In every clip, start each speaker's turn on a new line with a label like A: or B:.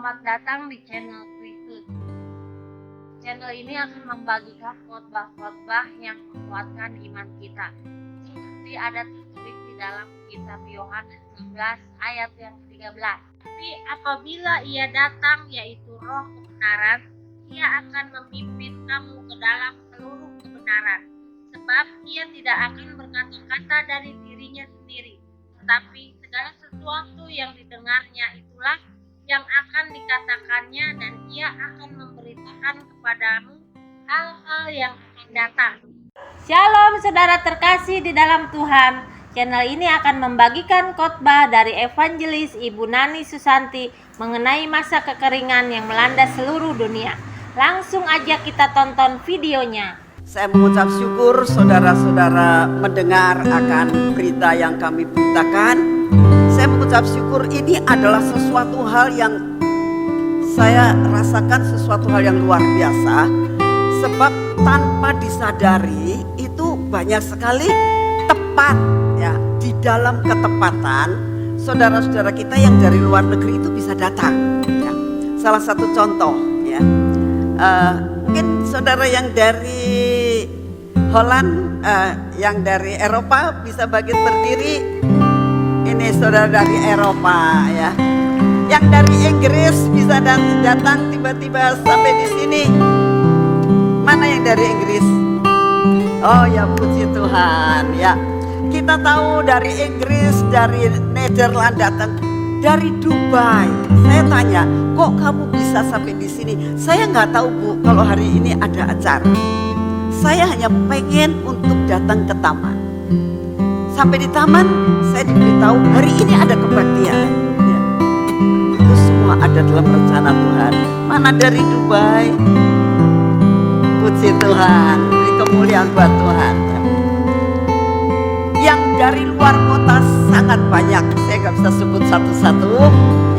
A: Selamat datang di channel Kristus. Channel ini akan membagikan khotbah-khotbah yang menguatkan iman kita. Seperti ada tertulis di dalam kitab Yohanes 11 ayat yang 13. Tapi apabila ia datang, yaitu Roh kebenaran, ia akan memimpin kamu ke dalam seluruh kebenaran. Sebab ia tidak akan berkata-kata dari dirinya sendiri, tetapi segala sesuatu yang didengarnya itulah yang akan dikatakannya, dan ia akan memberitakan kepadamu hal-hal yang akan datang.
B: Shalom saudara terkasih di dalam Tuhan. Channel ini akan membagikan khotbah dari Evangelis Ibu Nani Susanti mengenai masa kekeringan yang melanda seluruh dunia. Langsung aja kita tonton videonya.
C: Saya mengucap syukur saudara-saudara mendengar akan berita yang kami beritakan. Saya mengucap syukur, ini adalah sesuatu hal yang saya rasakan, sesuatu hal yang luar biasa. Sebab tanpa disadari itu banyak sekali tepat ya, di dalam ketepatan saudara-saudara kita yang dari luar negeri itu bisa datang ya. Salah satu contoh ya, mungkin saudara yang dari Holland, yang dari Eropa bisa bangkit berdiri. Ini saudara dari Eropa ya. Yang dari Inggris bisa datang tiba-tiba sampai di sini. Mana yang dari Inggris? Oh ya, puji Tuhan ya. Kita tahu dari Inggris, dari Nederland datang, dari Dubai. Saya tanya, kok kamu bisa sampai di sini? Saya nggak tahu Bu, kalau hari ini ada acara. Saya hanya pengen untuk datang ke taman. Sampai di taman, saya diberitahu hari ini ada kebaktian. Ya. Itu semua ada dalam rencana Tuhan. Mana dari Dubai? Puji Tuhan, beri kemuliaan buat Tuhan. Yang dari luar kota sangat banyak. Saya nggak bisa sebut satu-satu.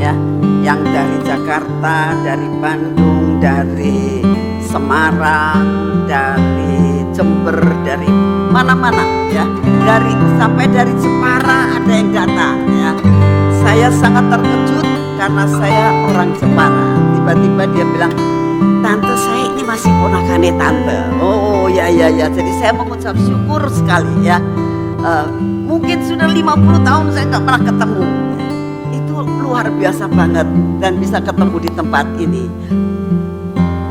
C: Ya, yang dari Jakarta, dari Bandung, dari Semarang, dari Jember, dari mana-mana ya, sampai dari Jepara ada yang datang ya. Saya sangat terkejut karena saya orang Jepara. Tiba-tiba dia bilang, tante saya ini masih ponakannya tante. Oh ya. Jadi saya mengucap syukur sekali ya. Mungkin sudah 50 tahun saya nggak pernah ketemu. Itu luar biasa banget dan bisa ketemu di tempat ini.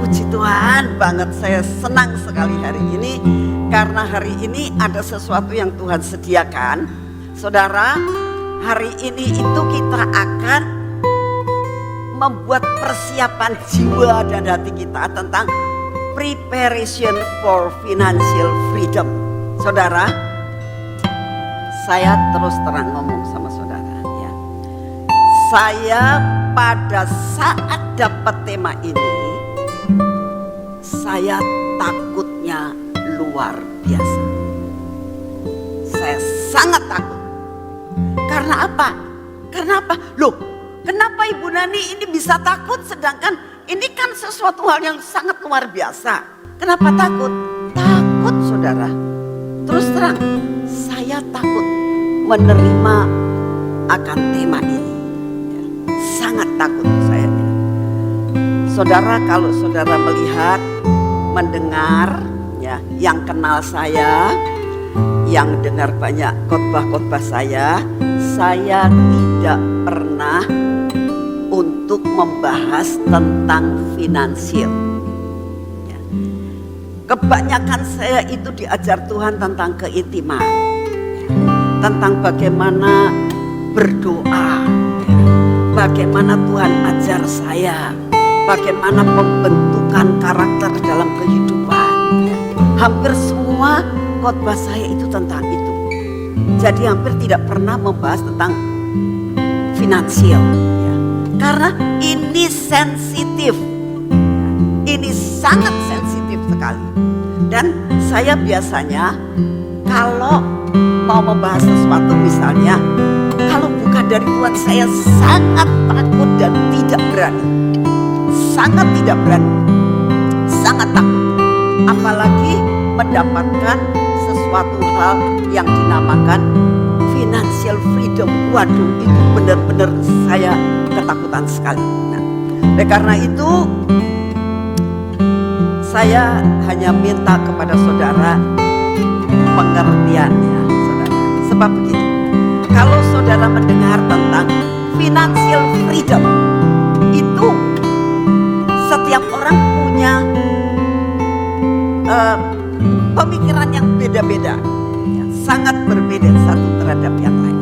C: Puji Tuhan banget, saya senang sekali hari ini. Karena hari ini ada sesuatu yang Tuhan sediakan. Saudara, hari ini itu kita akan membuat persiapan jiwa dan hati kita tentang preparation for financial freedom. Saudara, saya terus terang ngomong sama saudara ya. Saya pada saat dapat tema ini, saya takutnya luar biasa. Saya sangat takut. Karena apa? Loh, kenapa Ibu Nani ini bisa takut sedangkan ini kan sesuatu hal yang sangat luar biasa. Kenapa takut? Takut saudara. Terus terang, saya takut menerima akan tema ini. Ya, sangat takut saya. Saudara, kalau saudara melihat, mendengar ya, yang kenal saya, yang dengar banyak khotbah-khotbah saya tidak pernah untuk membahas tentang finansial ya. Kebanyakan saya itu diajar Tuhan tentang keintiman ya. Tentang bagaimana berdoa ya. Bagaimana Tuhan ajar saya, bagaimana pembentukan karakter dalam kehidupan ya. Hampir semua khotbah saya itu tentang itu. Jadi hampir tidak pernah membahas tentang finansial ya. Karena ini sensitif ya. Ini sangat sensitif sekali. Dan saya biasanya kalau mau membahas sesuatu, misalnya kalau bukan dari Tuhan, saya sangat takut dan tidak berani. Sangat tidak berani, sangat takut. Apalagi mendapatkan sesuatu hal yang dinamakan financial freedom. Waduh, itu benar-benar saya ketakutan sekali. Nah, Oleh karena itu, saya hanya minta kepada saudara pengertiannya, saudara. Sebab begini, kalau saudara mendengar tentang financial freedom, itu setiap orang punya pemikiran yang beda-beda, ya, sangat berbeda satu terhadap yang lain.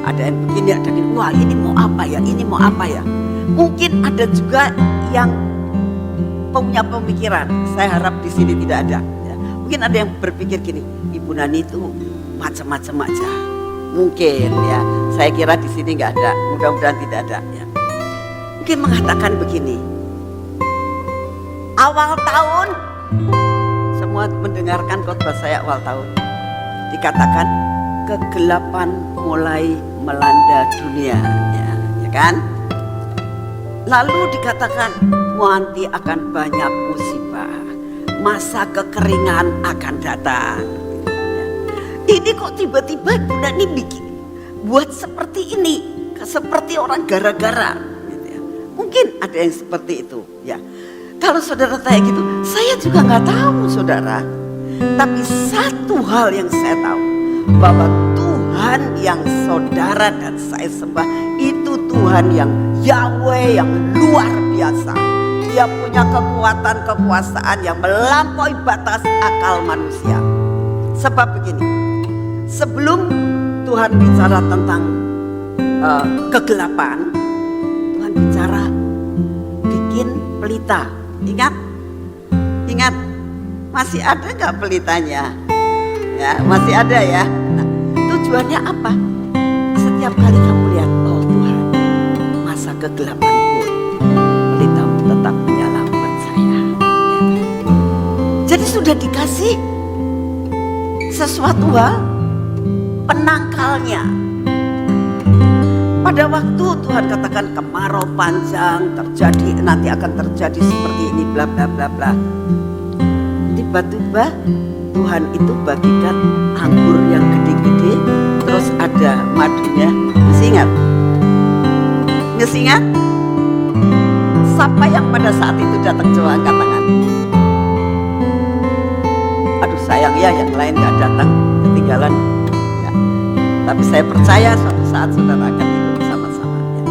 C: Ada yang begini, ada yang wah ini mau apa ya, ini mau apa ya. Mungkin ada juga yang punya pemikiran, saya harap di sini tidak ada. Ya. Mungkin ada yang berpikir gini, Ibu Nani itu macam-macam aja. Mungkin ya, saya kira di sini nggak ada, mudah-mudahan tidak ada. Ya. Mungkin mengatakan begini, awal tahun, semua mendengarkan khotbah saya awal tahun, dikatakan kegelapan mulai melanda dunia, ya kan? Lalu dikatakan nanti akan banyak musibah, masa kekeringan akan datang. Ini kok tiba-tiba Ibu Nani bikin buat seperti ini, seperti orang gara-gara. Gitu ya. Mungkin ada yang seperti itu, ya. Kalau saudara tanya gitu, saya juga nggak tahu, saudara. Tapi satu hal yang saya tahu, bahwa Tuhan yang saudara dan saya sembah itu Tuhan yang Yahweh yang luar biasa. Dia punya kekuatan, kekuasaan yang melampaui batas akal manusia. Sebab begini, sebelum Tuhan bicara tentang kegelapan, Tuhan bicara bikin pelita. Ingat, masih ada nggak pelitanya? Ya, masih ada ya. Nah, tujuannya apa? Setiap kali kamu lihat, oh Tuhan, masa kegelapanku, pelitamu tetap menyala buat saya. Ya. Jadi sudah dikasih sesuatu hal penangkalnya. Pada waktu Tuhan katakan kemarau panjang terjadi, nanti akan terjadi seperti ini, bla bla bla bla. Tiba-tiba Tuhan itu bagikan anggur yang gede-gede, terus ada madunya. Masih ingat? Masih ingat? Siapa yang pada saat itu datang, coba angkat tangan. Aduh sayang ya, yang lain gak datang, ketinggalan. Ya. Tapi saya percaya suatu saat saudara akan ikut bersama-sama. Ya.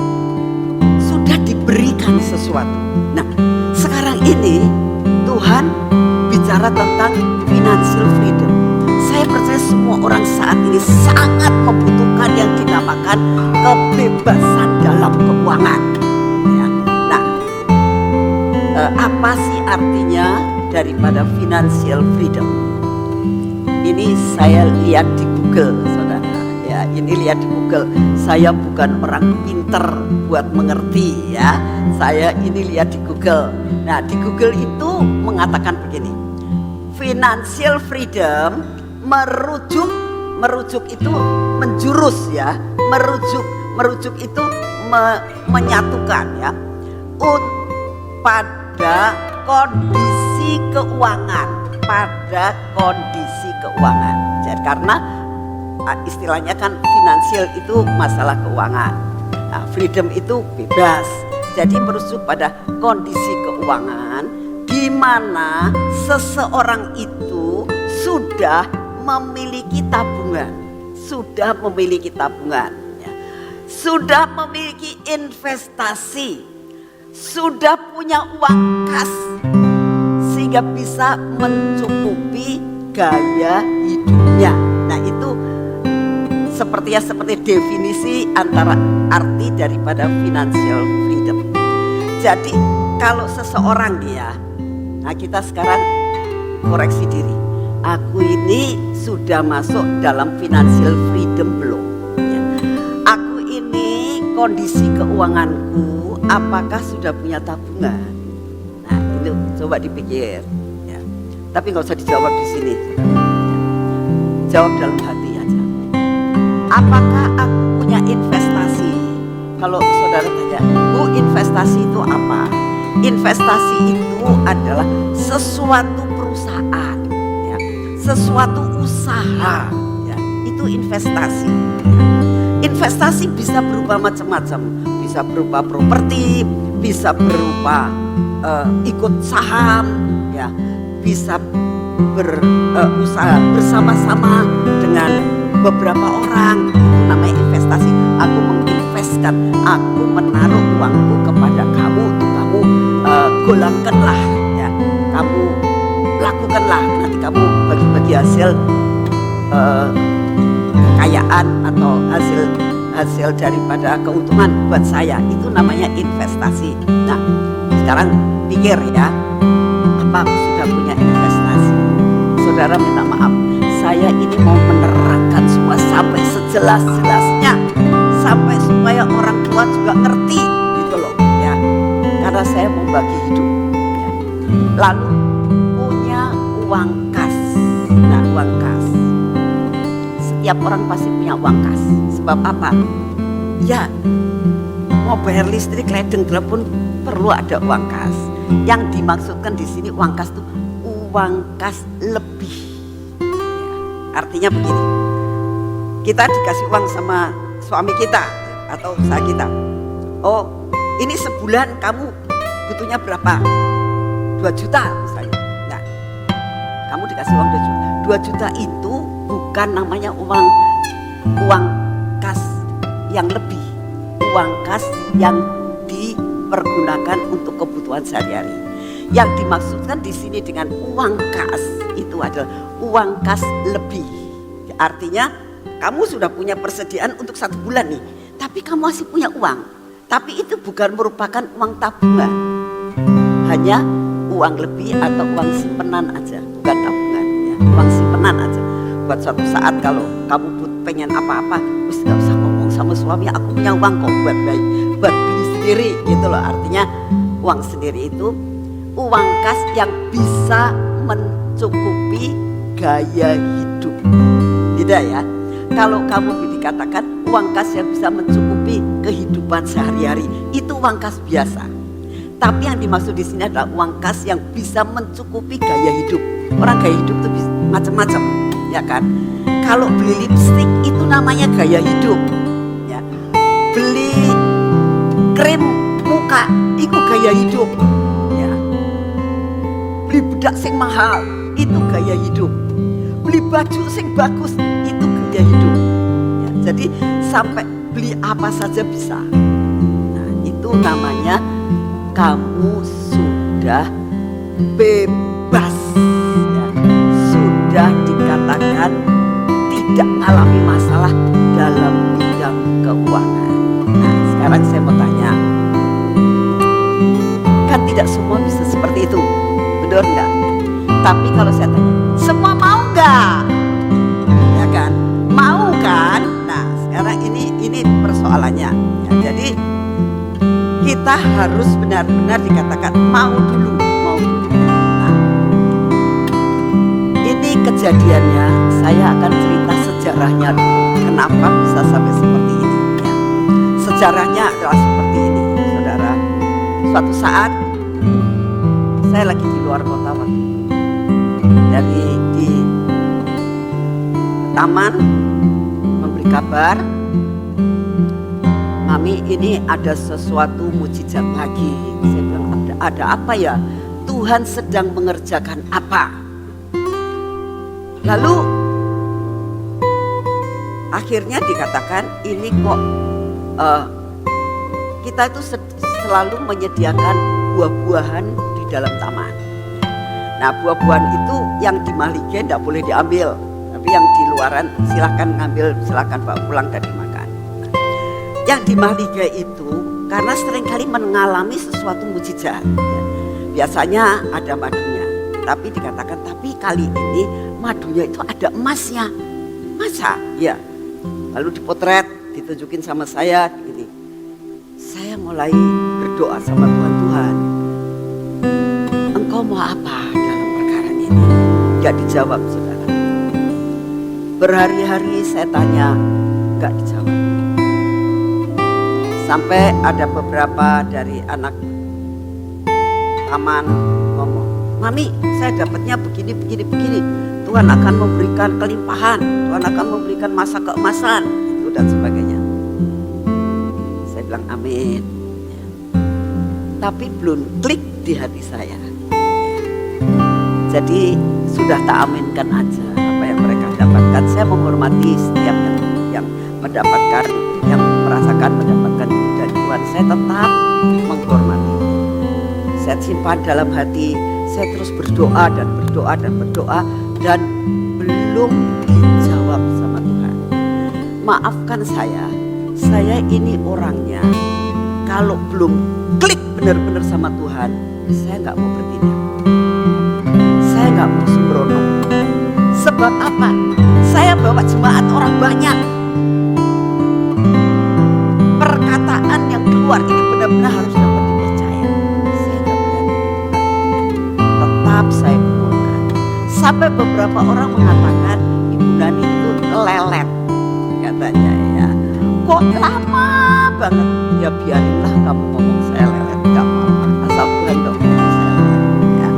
C: Sudah diberikan sesuatu. Nah, sekarang ini Tuhan bicara tentang financial freedom. Saya percaya semua orang saat ini sangat membutuhkan yang dinamakan kebebasan dalam keuangan. Ya. Nah, apa sih artinya daripada financial freedom? Ini saya lihat di Google, saudara. Ya, ini lihat di Google. Saya bukan orang pinter buat mengerti, ya. Saya ini lihat di Google. Nah, di Google itu mengatakan begini. Financial freedom merujuk itu menjurus, ya. Merujuk itu menyatukan, ya. Pada kondisi keuangan, Jadi karena istilahnya kan finansial itu masalah keuangan. Nah, freedom itu bebas. Jadi merujuk pada kondisi keuangan di mana seseorang itu sudah memiliki tabungan, ya. Sudah memiliki investasi, sudah punya uang kas sehingga bisa mencukupi gaya hidupnya. Nah, itu seperti definisi antara arti daripada financial freedom. Jadi kalau seseorang dia, nah kita sekarang koreksi diri, aku ini sudah masuk dalam financial freedom belum? Ya. Aku ini kondisi keuanganku apakah sudah punya tabungan? Nah itu coba dipikir. Ya. Tapi nggak usah dijawab di sini. Ya. Jawab dalam hati aja. Apakah aku punya investasi? Kalau saudara tanya, Bu, investasi itu apa? Investasi itu adalah sesuatu perusahaan, ya. Sesuatu usaha, ya. Itu investasi. Investasi bisa berupa macam-macam, bisa berupa properti, bisa berupa ikut saham, ya, bisa berusaha bersama-sama dengan beberapa orang, itu namanya investasi. Aku menginvestkan, aku menaruh uangku kepada kamu, untuk kamu golangkanlah, ya, kamu lakukanlah, nanti kamu bagi-bagi hasil kekayaan atau hasil daripada keuntungan buat saya. Itu namanya investasi. Nah, sekarang pikir ya, apa sudah punya investasi? Saudara minta maaf, saya ini mau menerangkan semua sampai sejelas-jelasnya, sampai supaya orang tua juga ngerti gitu loh, ya, karena saya mau bagi hidup, ya. Lalu punya uang kas. Nah, uang kas, setiap orang pasti punya uang kas. Sebab apa? Ya, mau bayar listrik, ledeng pun perlu ada uang kas. Yang dimaksudkan di sini uang kas itu uang kas lebih, ya, artinya begini, kita dikasih uang sama suami kita atau usaha kita. Oh, ini sebulan kamu butuhnya berapa? 2 juta misalnya. Nah, kamu dikasih uang 2 juta. 2 juta itu bukan namanya uang kas yang lebih, uang kas yang dipergunakan untuk kebutuhan sehari-hari. Yang dimaksudkan di sini dengan uang kas itu adalah uang kas lebih. Artinya kamu sudah punya persediaan untuk 1 bulan nih, tapi kamu masih punya uang. Tapi itu bukan merupakan uang tabungan, hanya uang lebih atau uang simpenan aja, bukan tabungan, ya, uang simpenan aja. Buat suatu saat kalau kamu pengen apa-apa, wis gak usah ngomong sama suami, aku punya uang kok buat beli sendiri gitu loh. Artinya uang sendiri itu uang kas yang bisa mencukupi gaya hidup. Tidak ya? Kalau kamu dikatakan uang kas yang bisa mencukupi kehidupan sehari-hari, itu uang kas biasa. Tapi yang dimaksud di sini adalah uang kas yang bisa mencukupi gaya hidup. Orang gaya hidup itu macam-macam, ya kan? Kalau beli lipstik itu namanya gaya hidup, ya. Beli krim muka itu gaya hidup, ya. Beli bedak sing mahal itu gaya hidup. Beli baju sing bagus itu gaya hidup, ya. Jadi sampai beli apa saja bisa. Nah, itu namanya kamu sudah bebas, ya. Sudah dikatakan tidak mengalami masalah dalam bidang keuangan. Nah, sekarang saya mau tanya, kan tidak semua bisa seperti itu, benar nggak? Tapi kalau saya tanya, semua mau nggak? Ya kan, mau kan? Nah, sekarang ini persoalannya. Ya, jadi kita harus benar-benar dikatakan mau dulu, mau dulu. Nah, ini kejadiannya, saya akan cerita sejarahnya dulu. Kenapa bisa sampai seperti ini? Ya. Sejarahnya adalah seperti ini, saudara. Suatu saat saya lagi di luar kota waktu itu, di taman memberi kabar, Mami, ini ada sesuatu mujizat lagi. Saya bilang, ada apa ya? Tuhan sedang mengerjakan apa? Lalu akhirnya dikatakan ini kok kita itu selalu menyediakan buah-buahan di dalam taman. Nah, buah-buahan itu yang di Mahligai tidak boleh diambil, tapi yang di luaran silahkan ngambil, silahkan bawa pulang dan dimakan. Nah, yang di Mahligai itu karena seringkali mengalami sesuatu mujizat, ya. Biasanya ada madunya, tapi dikatakan tapi kali ini madunya itu ada emasnya. Masa? Ya. Lalu dipotret, ditunjukin sama saya gini. Saya mulai berdoa sama Tuhan, Engkau mau apa dalam perkara ini? Gak dijawab, saudara. Berhari-hari saya tanya, gak dijawab. Sampai ada beberapa dari anak taman ngomong, Mami, saya dapatnya begini. Tuhan akan memberikan kelimpahan, Tuhan akan memberikan masa keemasan, itu dan sebagainya. Saya bilang amin. tapi belum klik di hati saya. Jadi sudah tak aminkan aja apa yang mereka dapatkan. Saya menghormati setiap yang mendapatkan, yang merasakan mendapatkan dari Tuhan. Saya tetap menghormati. Saya simpan dalam hati. Saya terus berdoa dan berdoa dan berdoa, dan belum dijawab sama Tuhan. Maafkan saya ini orangnya kalau belum klik benar-benar sama Tuhan, saya nggak mau bertindak. Saya nggak mau sembrono. Sebab apa? Saya bawa jemaat orang banyak. Perkataan yang keluar ini benar-benar harus dapat dipercaya. Saya nggak berani. Tetap saya kumpulkan. Sampai beberapa orang mengatakan Ibu Nani itu lelet, katanya ya. Kok lama banget? Ya biarinlah kamu ngomong saya lelet, gak apa-apa. Asal Tuhan gak ngomong saya lelet ya.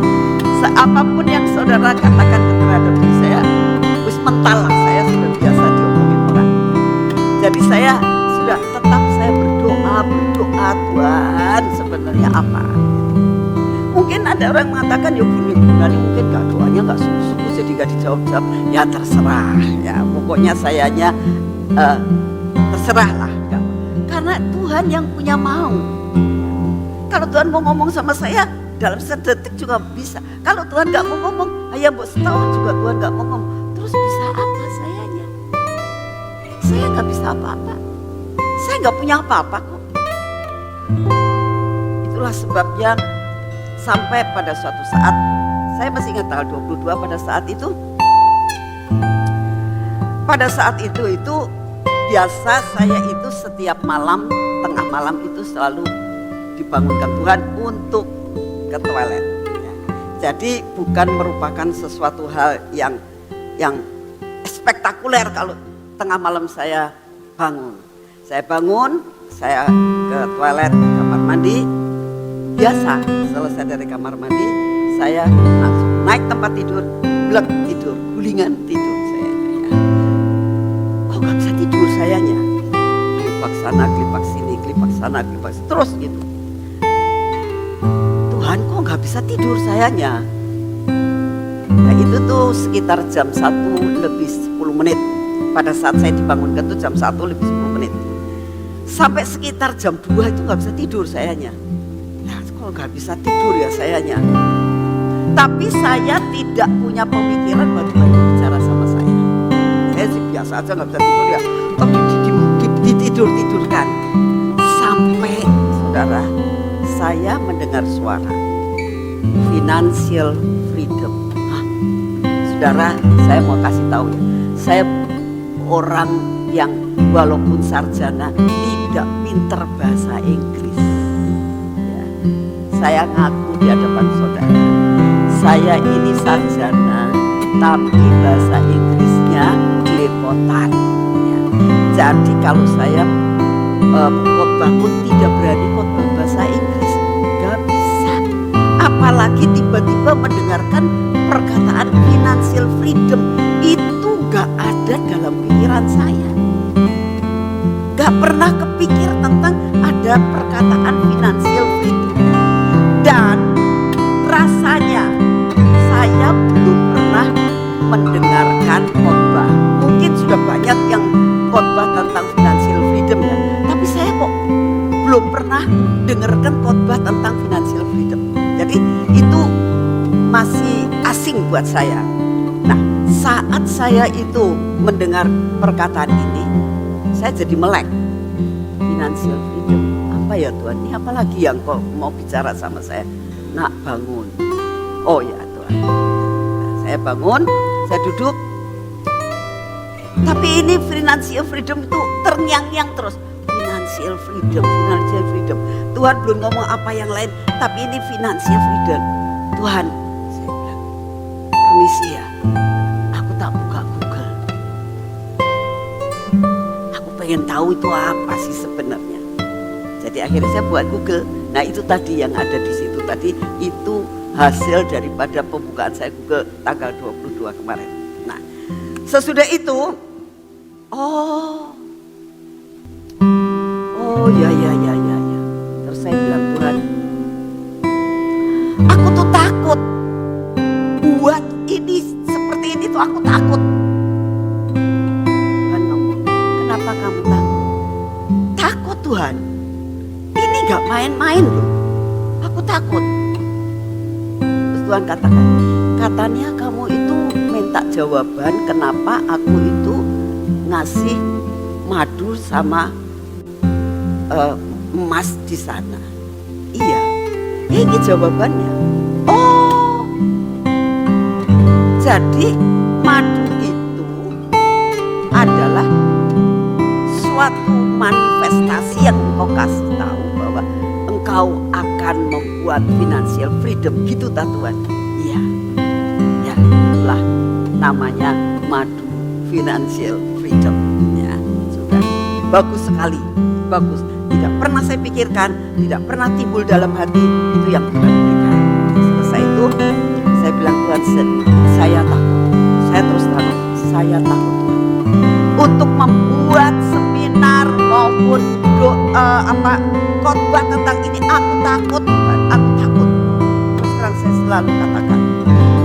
C: Seapapun yang saudara katakan terhadap diri saya, wis mental lah, saya sudah biasa diomongin orang. Jadi saya sudah tetap saya berdoa Tuhan sebenarnya apa? Mungkin ada orang mengatakan ya Bu Nani mungkin gak doanya gak sungguh-sungguh jadi gak dijawab-jawab. Ya terserah ya, pokoknya sayanya terserahlah. Karena Tuhan yang punya mau. Kalau Tuhan mau ngomong sama saya dalam sedetik juga bisa. Kalau Tuhan gak mau ngomong, ya buat setahun juga Tuhan gak mau ngomong. Terus bisa apa sayanya? Saya gak bisa apa-apa. Saya gak punya apa-apa kok. Itulah sebabnya sampai pada suatu saat, saya masih ingat tanggal 22 pada saat itu biasa saya itu setiap malam, tengah malam itu selalu dibangunkan Tuhan untuk ke toilet. Jadi bukan merupakan sesuatu hal yang spektakuler kalau tengah malam saya bangun. Saya bangun, saya ke toilet, kamar mandi. Biasa selesai dari kamar mandi, saya langsung naik tempat tidur, blek tidur, gulingan tidur saya. Kok gak bisa tidur sayanya? Klipak sana, klipak sini, klipak sana, klipak sini, terus gitu. Tuhan kok gak bisa tidur sayanya? Nah itu tuh sekitar jam 1 lebih 10 menit. Pada saat saya dibangunkan tuh jam 1 lebih 10 menit. Sampai sekitar jam 2 itu gak bisa tidur sayanya. Nah kok gak bisa tidur ya sayanya? Tapi saya tidak punya pemikiran bahwa Tuhan bicara sama saya. Saya sih biasa aja gak bisa tidur ya. Tapi ditidur-tidurkan. Sampai saudara, saya mendengar suara financial freedom. Saudara, saya mau kasih tahu ya, saya orang yang walaupun sarjana tidak pinter bahasa Inggris. Ya, saya ngaku di hadapan saudara, saya ini sarjana tapi bahasa Inggrisnya belepotan. Ya. Jadi kalau saya khotbah pun tidak berani khotbah bahasa Inggris, gak bisa. Apalagi tiba-tiba mendengarkan perkataan financial freedom, itu gak ada dalam pikiran saya. Gak pernah kepikir tentang ada perkataan financial freedom. Dan rasanya saya belum pernah mendengarkan khotbah. Mungkin sudah banyak yang khotbah tentang financial freedom ya, tapi saya kok belum pernah dengarkan khotbah tentang financial freedom. Jadi itu masih asing buat saya. Nah, saat saya itu mendengar perkataan ini, saya jadi melek. Financial freedom, apa ya Tuhan? Ini apa lagi yang kok mau bicara sama saya? Nak bangun. Oh ya Tuhan. Nah, saya bangun, saya duduk. Tapi ini financial freedom itu terngiang-ngiang terus. Financial freedom, financial freedom. Tuhan belum ngomong apa yang lain, tapi ini financial freedom. Tuhan, saya bilang, permisi ya, aku tak buka Google. Aku pengen tahu itu apa sih sebenarnya. Jadi akhirnya saya buat Google. Nah itu tadi yang ada di situ tadi, itu hasil daripada pembukaan saya Google tanggal 22 kemarin. Nah sesudah itu, oh ya. Terus saya bilang, Tuhan, aku takut. Tuhan ngomong, kenapa kamu takut? Takut Tuhan, ini gak main-main loh, aku takut. Terus Tuhan katakan, katanya kamu itu minta jawaban kenapa aku itu ngasih madu sama emas di sana. Iya, ini jawabannya. Oh, jadi madu itu adalah suatu manifestasi yang engkau kasih tahu bahwa engkau akan membuat financial freedom, gitu tak Tuhan? Iya, ya itulah namanya madu financial freedom. Ya, sudah bagus sekali, bagus. Tidak pernah saya pikirkan, tidak pernah timbul dalam hati, itu yang Tuhan berikan. Selesai itu, saya bilang Tuhan, saya takut. Saya terus terang, saya takut Tuhan. Untuk membuat seminar maupun khotbah tentang ini, aku takut Tuhan, aku takut. Terus terang saya selalu katakan.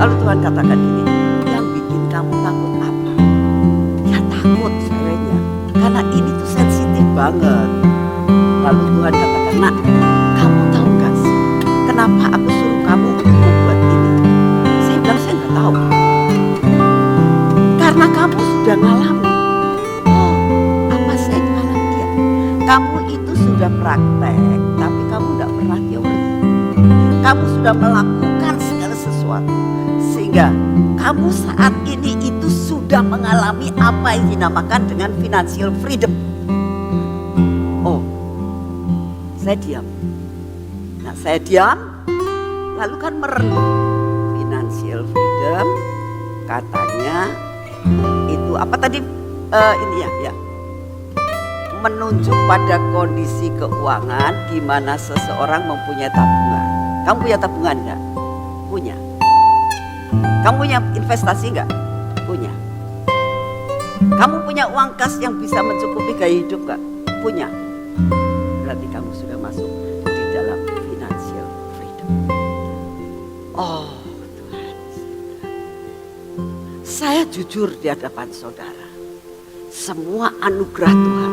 C: Lalu Tuhan katakan gini, yang bikin kamu takut apa? Ya takut sayanya, karena ini tuh sensitif banget. Lalu Tuhan katakan, nak, kamu tahu gak sih kenapa aku suruh kamu untuk membuat ini? Saya bilang saya gak tahu. Karena kamu sudah ngalami. Oh, apa saya ngalami ya? Kamu itu sudah praktek, tapi kamu gak pernah teori. Kamu sudah melakukan segala sesuatu, sehingga kamu saat ini itu sudah mengalami apa yang dinamakan dengan financial freedom. Oh, saya diam. Nah, saya diam, lalu kan merenung. Financial freedom, katanya itu apa tadi? Ini ya, menunjuk pada kondisi keuangan di mana seseorang mempunyai tabungan. Kamu punya tabungan enggak? Punya. Kamu punya investasi enggak? Punya. Kamu punya uang kas yang bisa mencukupi gaya hidup enggak? Punya. Berarti kamu sudah masuk di dalam financial freedom. Oh Tuhan, saya jujur di hadapan saudara, semua anugerah Tuhan.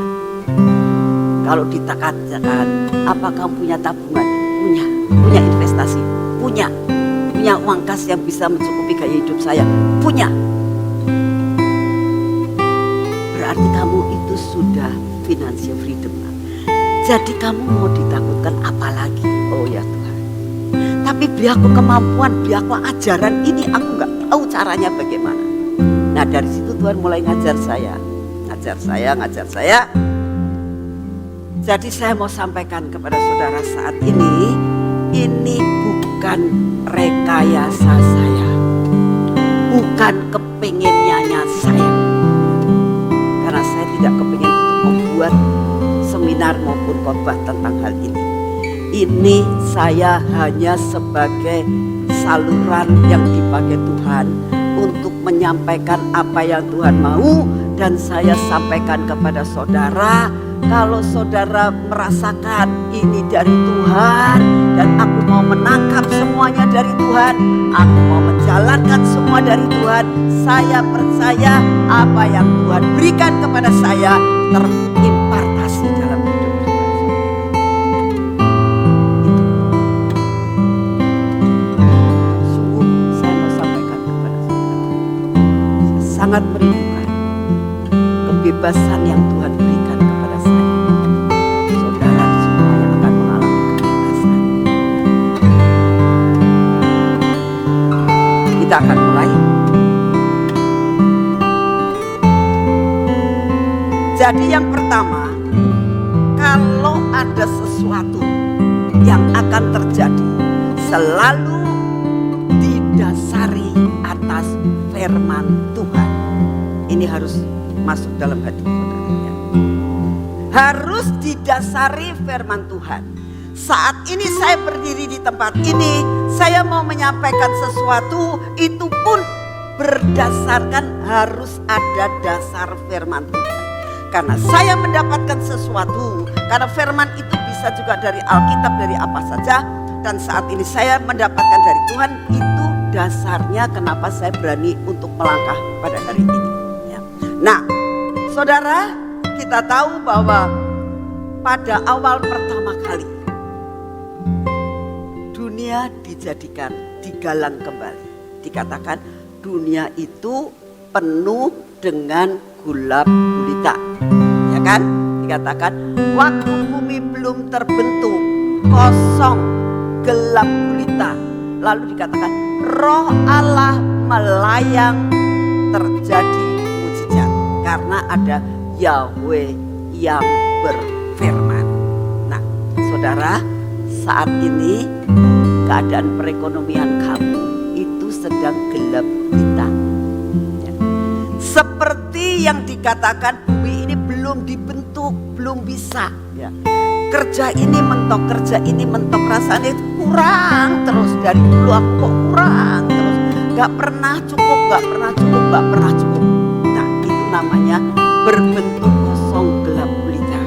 C: Kalau dikatakan, apa kamu punya tabungan? Punya. Punya investasi? Punya. Punya uang kas yang bisa mencukupi gaya hidup saya? Punya. Berarti kamu itu sudah financial freedom. Jadi kamu mau ditakutkan apa lagi? Oh ya Tuhan. Tapi beri aku kemampuan, beri aku ajaran ini, aku gak tahu caranya bagaimana. Nah dari situ Tuhan mulai ngajar saya. Ngajar saya. Jadi saya mau sampaikan kepada saudara saat ini bukan rekayasa saya. Bukan kepinginnya saya. Karena saya tidak kepingin untuk membuat seminar maupun khotbah tentang hal ini. Ini saya hanya sebagai saluran yang dipakai Tuhan untuk menyampaikan apa yang Tuhan mau, dan saya sampaikan kepada saudara. Kalau saudara merasakan ini dari Tuhan dan aku mau menangkap semuanya dari Tuhan, aku mau menjalankan semua dari Tuhan, saya percaya apa yang Tuhan berikan kepada saya terimpartasi dalam hidup Tuhan. Itu sungguh saya mau sampaikan kepada saudara. Saya sangat merindukan kebebasan yang Tuhan berikan kepada saya. Saudara semua yang akan mengalami kebebasan. Kita akan mulai. Jadi yang pertama, kalau ada sesuatu yang akan terjadi, selalu didasari atas firman Tuhan. Ini harus masuk dalam hati saudara. Harus didasari firman Tuhan. Saat ini saya berdiri di tempat ini, saya mau menyampaikan sesuatu, itu pun berdasarkan harus ada dasar firman Tuhan. Karena saya mendapatkan sesuatu, karena firman itu bisa juga dari Alkitab, dari apa saja. Dan saat ini saya mendapatkan dari Tuhan, itu dasarnya kenapa saya berani untuk melangkah pada hari ini. Ya. Nah, saudara, kita tahu bahwa pada awal pertama kali dunia dijadikan, digalang kembali. Dikatakan dunia itu penuh dengan gulap gulita, ya kan? Dikatakan waktu bumi belum terbentuk, kosong, gelap gulita. Lalu dikatakan Roh Allah melayang, terjadi mujizat karena ada Yahweh yang berfirman. Nah, saudara, saat ini keadaan perekonomian kamu itu sedang gelap gulita. Ya. Seperti yang dikatakan bumi ini belum dibentuk, belum bisa. Ya. Kerja ini mentok, rasanya itu kurang terus. Dari dulu aku kok kurang terus, gak pernah cukup. Nah, itu namanya berbentuk kosong, gelap gulita.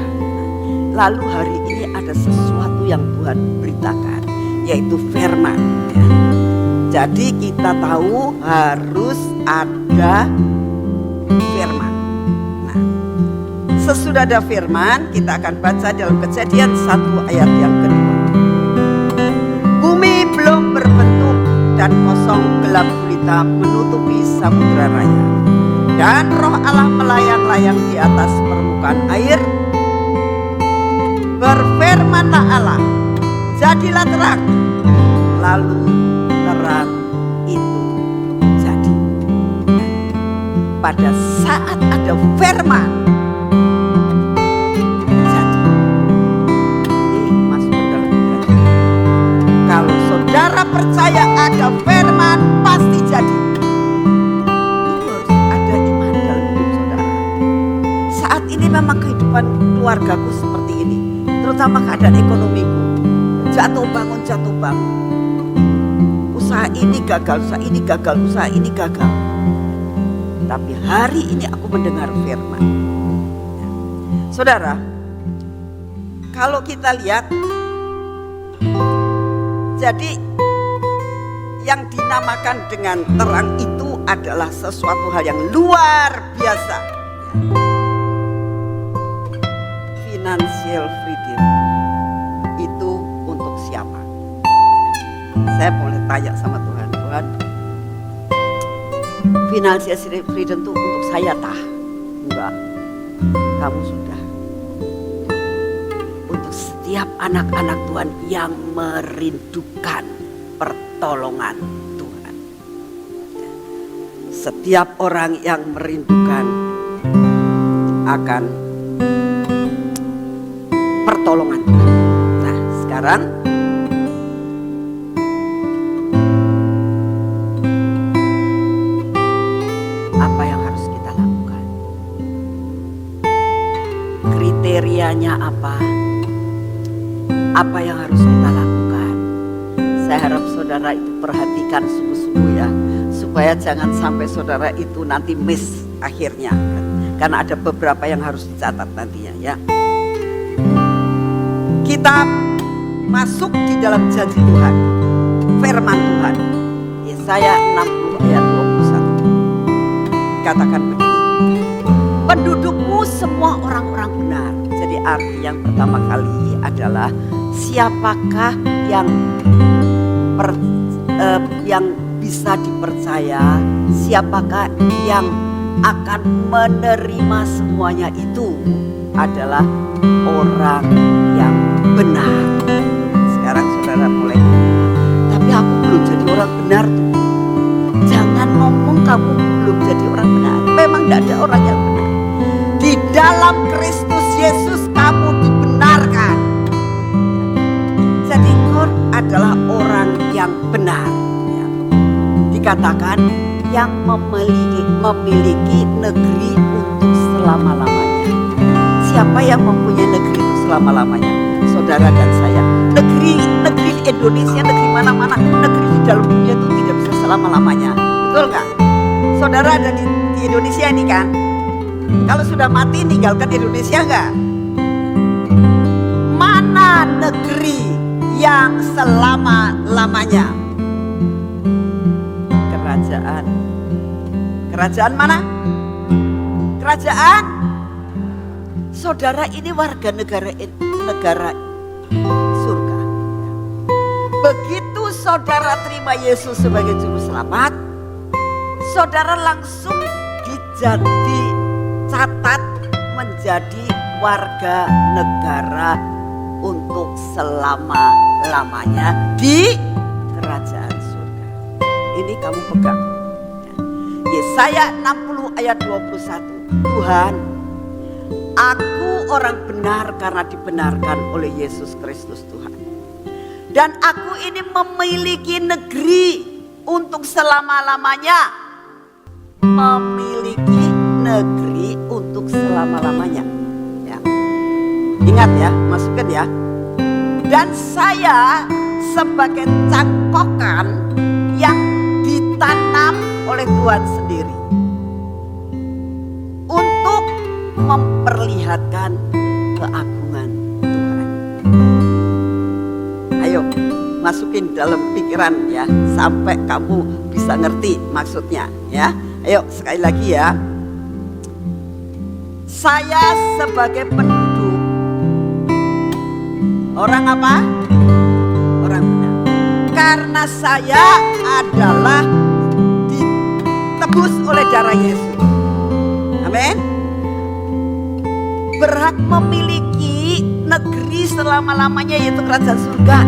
C: Lalu hari ini ada sesuatu yang Tuhan beritakan, yaitu firman. Ya. Jadi kita tahu harus ada firman. Nah, sesudah ada firman, kita akan baca dalam Kejadian 1 ayat yang kedua. Bumi belum berbentuk dan kosong, gelap gulita menutupi samudera raya. Dan Roh Allah melayang-layang di atas permukaan air. Berfirmanlah Allah, jadilah terang. Lalu terang itu jadi. Pada saat ada firman, jadi. Ini masuk ke dalam pikiran. Kalau saudara percaya ada firman, pasti jadi. Itu harus ada iman dalam hidup saudara. Saat ini memang kehidupan keluargaku seperti ini, terutama keadaan ekonomiku. Jatuh bangun. Usaha ini gagal. Tapi hari ini aku mendengar firman. Saudara, kalau kita lihat, jadi yang dinamakan dengan terang itu adalah sesuatu hal yang luar biasa. Financial freedom itu untuk siapa? Saya boleh tanya sama Tuhan, financial freedom itu untuk saya tah? Enggak, kamu sudah. Untuk setiap anak-anak Tuhan yang merindukan pertolongan Tuhan. Setiap orang yang merindukan akan pertolongan Tuhan. Nah, sekarang apa yang harus kita lakukan? Kriterianya apa? Apa yang harus kita lakukan? Saya harap saudara itu perhatikan sungguh-sungguh ya, supaya jangan sampai saudara itu nanti miss akhirnya. Karena ada beberapa yang harus dicatat nantinya ya. Kita masuk di dalam janji Tuhan, firman Tuhan. Yesaya 60 ayat 21. Katakan begini, pendudukmu semua orang-orang benar. Jadi arti yang pertama kali adalah siapakah yang bisa dipercaya, siapakah yang akan menerima semuanya itu adalah orang yang benar. Sekarang saudara mulai, tapi aku belum jadi orang benar tuh. Jangan ngomong kamu belum jadi orang benar. Memang tidak ada orang yang benar. Di dalam Kristus Yesus kamu dibenarkan. Jadi kau adalah orang yang benar. Ya. Dikatakan yang memiliki negeri untuk selama-lamanya. Siapa yang mempunyai negeri untuk selama-lamanya? Saudara dan saya. Negeri Indonesia, negeri mana-mana, negeri di dalam dunia itu tidak bisa selama-lamanya. Betul gak? Saudara ada di Indonesia ini kan? Kalau sudah mati ninggalkan Indonesia gak? Mana negeri yang selama-lamanya? kerajaan. Kerajaan mana? Kerajaan. Saudara ini warga negara surga. Begitu saudara terima Yesus sebagai juru selamat, saudara langsung dicatat menjadi warga negara untuk selama-lamanya di kerajaan surga. Ini kamu pegang. Yesaya 60 ayat 21. Tuhan, aku orang benar karena dibenarkan oleh Yesus Kristus Tuhan. Dan aku ini memiliki negeri untuk selama-lamanya. Memiliki negeri untuk selama-lamanya. Ya. Ingat ya, masukkan ya. Dan saya sebagai cangkokan yang ditanam oleh Tuhan sendiri untuk memperlihatkan keagungan Tuhan. Ayo masukin dalam pikiran ya, sampai kamu bisa ngerti maksudnya ya. Ayo sekali lagi ya. Saya sebagai penduduk orang apa? Orang benar. Karena saya adalah ditebus oleh darah Yesus. Amin. Berhak memiliki negeri selama-lamanya, yaitu kerajaan surga.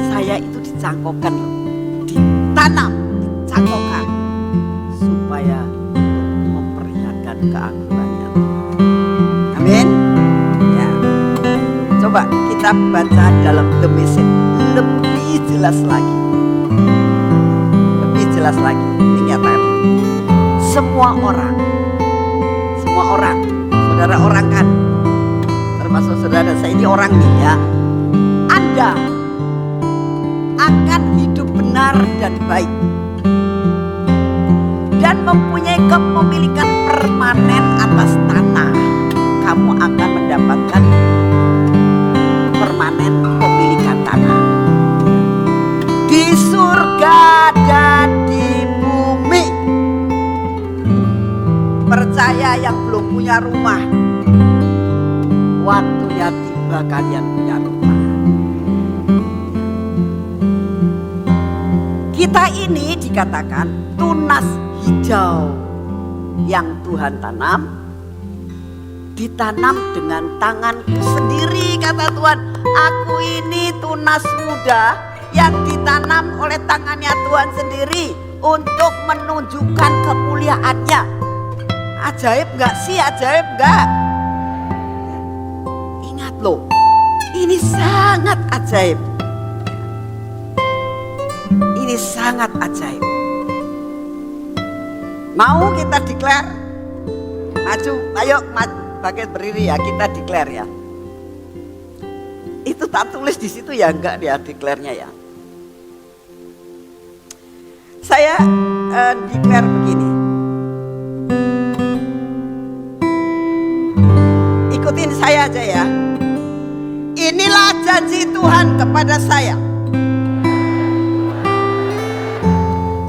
C: Saya itu dicangkokkan, ditanam, dicangkokkan supaya memperlihatkan keagungannya. Amin. Ya. Coba kita baca dalam The Message lebih jelas lagi. Lebih jelas lagi. Ini nyatakan semua orang, saudara orang kan, termasuk saudara saya ini orang nih ya. Anda akan hidup benar dan baik dan mempunyai kepemilikan permanen atas tanah. Kamu akan mendapatkan permanen pemilikan tanah di surga dan di bumi. Percaya yang belum punya rumah, waktunya tiba kalian punya rumah. Kita ini dikatakan tunas hijau yang Tuhan tanam, ditanam dengan tanganku sendiri, kata Tuhan. Aku ini tunas muda yang ditanam oleh tangannya Tuhan sendiri untuk menunjukkan kemuliaannya. Ajaib gak sih? Ajaib gak? Ingat loh, ini sangat ajaib. Ini sangat ajaib. Mau kita declare? Maju, ayo pakai berdiri ya, kita declare ya. Itu tak tulis di situ ya, enggak dia declare-nya ya. Saya declare begini. Ikutin saya aja ya. Inilah janji Tuhan kepada saya.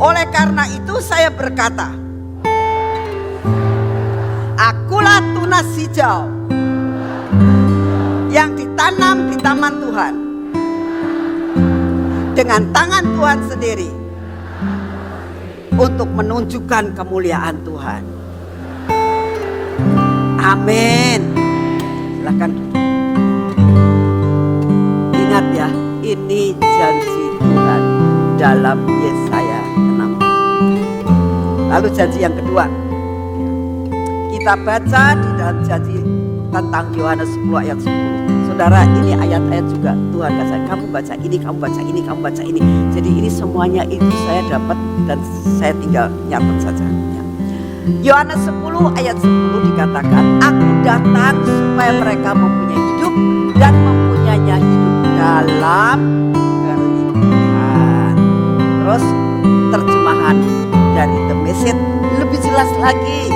C: Oleh karena itu saya berkata, akulah tunas hijau yang ditanam di taman Tuhan dengan tangan Tuhan sendiri untuk menunjukkan kemuliaan Tuhan. Amin. Silakan. Ingat ya, ini janji Tuhan dalam Yesaya 6. Lalu janji yang kedua, kita baca di dalam janji tentang Yohanes 10 ayat 10. Saudara, ini ayat-ayat juga Tuhan kata, kamu baca ini, kamu baca ini, kamu baca ini. Jadi ini semuanya itu saya dapat dan saya tinggal nyatet saja. Yohanes 10 ayat 10 dikatakan, aku datang supaya mereka mempunyai hidup dan mempunyainya hidup dalam kelimpahan. Terus terjemahan dari The Message lebih jelas lagi.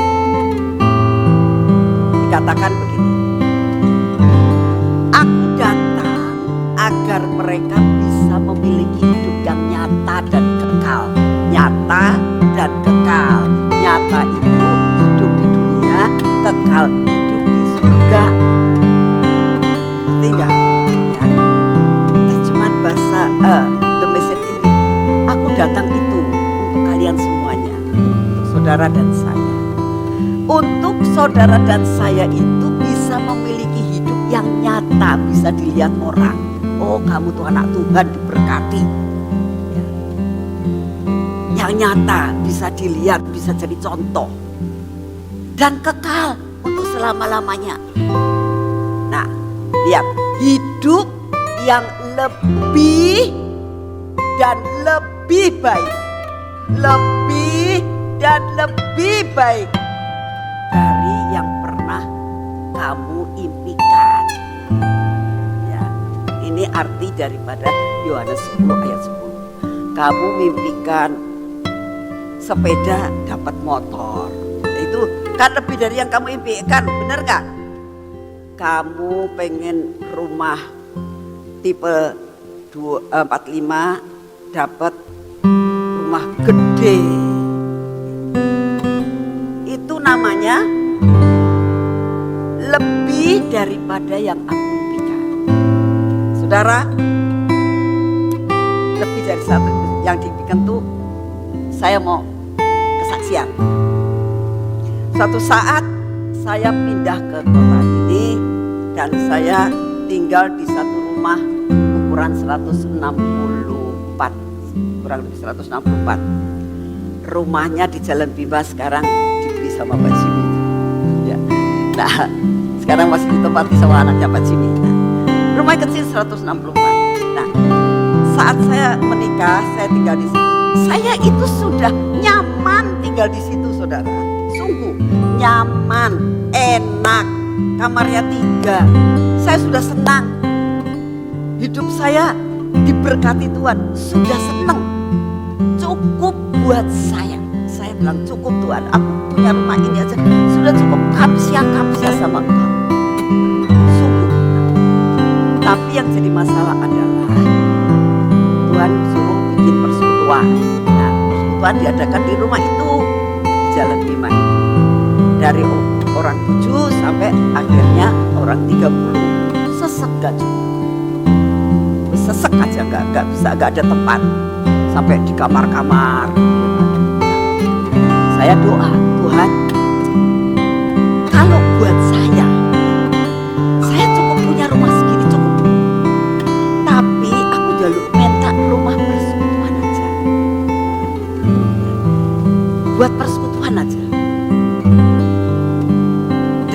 C: Dikatakan begini, aku datang agar mereka bisa memiliki hidup yang nyata dan kekal. Nyata nyata dan kekal. Nyata itu hidup di dunia, kekal hidup di surga. Ngerti nggak? Ya. Terjemahan bahasa The Message ini, aku datang itu untuk kalian semuanya, untuk saudara dan saya. Untuk saudara dan saya itu bisa memiliki hidup yang nyata, bisa dilihat orang. Oh, kamu tuh anak Tuhan, diberkati. Ya. Yang nyata bisa dilihat, bisa jadi contoh. Dan kekal untuk selama-lamanya. Nah, lihat, hidup yang lebih dan lebih baik. Lebih dan lebih baik dari yang pernah kamu impikan. Ya, ini arti daripada Yohanes 10 ayat 10. Kamu mimpikan sepeda dapat motor. Itu kan lebih dari yang kamu impikan, benar gak? Kamu pengen rumah tipe 45 dapat rumah gede. Itu namanya lebih daripada yang aku impikan. Saudara, lebih dari satu yang diimpikan tuh, saya mau kesaksian. Suatu saat saya pindah ke kota ini dan saya tinggal di satu rumah ukuran 164, kurang lebih 164. Rumahnya di Jalan Bima, sekarang dibeli sama Pak Jimmy. Ya. Nah, sekarang masih ditempati sama anaknya Pak Jimmy. Nah, rumah kecil 164. Nah, saat saya menikah, saya tinggal di situ. Saya itu sudah nyaman tinggal di situ, saudara. Sungguh nyaman, enak. Kamarnya 3. Saya sudah senang. Hidup saya diberkati Tuhan. Sudah senang. Cukup buat saya. Saya bilang cukup Tuhan. Aku punya rumah ini aja sudah cukup. Kapsia sama Engkau. Sungguh. Tapi yang jadi masalah adalah Tuhan suruh bikin persekutuan. Nah, persekutuan diadakan di rumah itu, di Jalan Bima itu. Dari orang 7 sampai akhirnya orang 30. Sesek gak cukup. Sesek aja gak ada tempat. Sampai di kamar-kamar. Saya doa, Tuhan, kalau buat saya cukup punya rumah segini cukup. Tapi aku jaluk minta rumah persekutuan aja. Buat persekutuan aja.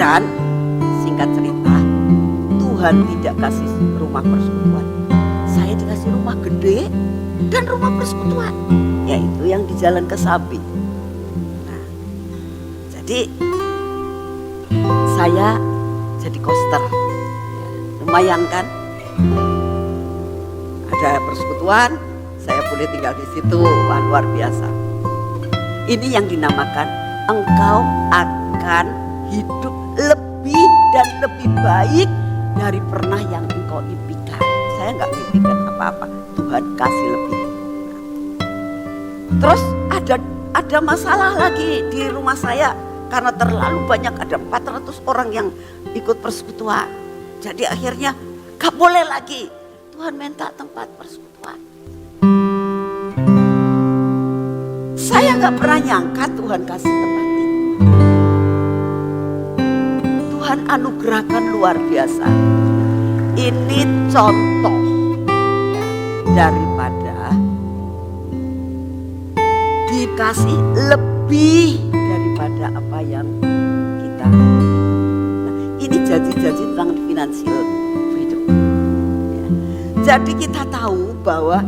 C: Dan singkat cerita, Tuhan tidak kasih rumah persekutuan. Saya dikasih rumah gede dan rumah persekutuan, yaitu yang di Jalan Kesabi. Nah, jadi saya jadi koster. Lumayan kan? Ada persekutuan, saya boleh tinggal di situ. Wah, luar biasa. Ini yang dinamakan engkau akan hidup lebih dan lebih baik dari pernah yang engkau impikan. Saya nggak impikan apa-apa, Tuhan kasih lebih. Terus ada masalah lagi di rumah saya karena terlalu banyak, ada 400 orang yang ikut persekutuan. Jadi akhirnya gak boleh lagi. Tuhan minta tempat persekutuan. Saya gak pernah nyangka Tuhan kasih tempat ini. Tuhan anugerahkan luar biasa. Ini contoh daripada dikasih lebih daripada apa yang kita. Nah, ini janji-janji tentang financial freedom. Ya. Jadi kita tahu bahwa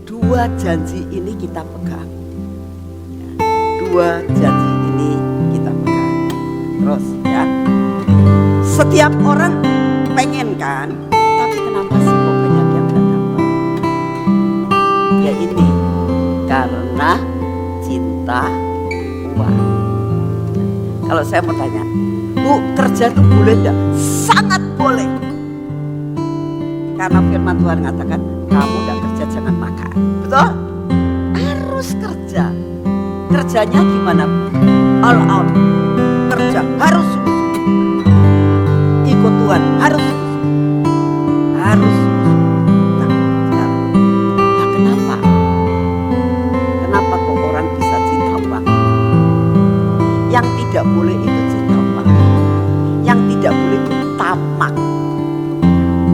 C: 2 janji ini kita pegang. Ya. 2 janji ini kita pegang. Terus ya, setiap orang pengen kan, tapi kenapa sih kok banyak yang gak dapat? Ya ini karena cinta uang. Kalau saya mau tanya, Bu, kerja itu boleh enggak? Sangat boleh. Karena firman Tuhan mengatakan, kamu enggak kerja jangan makan. Betul? Harus kerja. kerjanya gimana? All out, kerja harus sungguh-sungguh, ikut Tuhan harus sungguh-sungguh, harus sungguh-sungguh. Nah sekarang, nah kenapa? Kenapa kok orang bisa cinta uang? Yang tidak boleh itu cinta uang, yang tidak boleh itu tamak.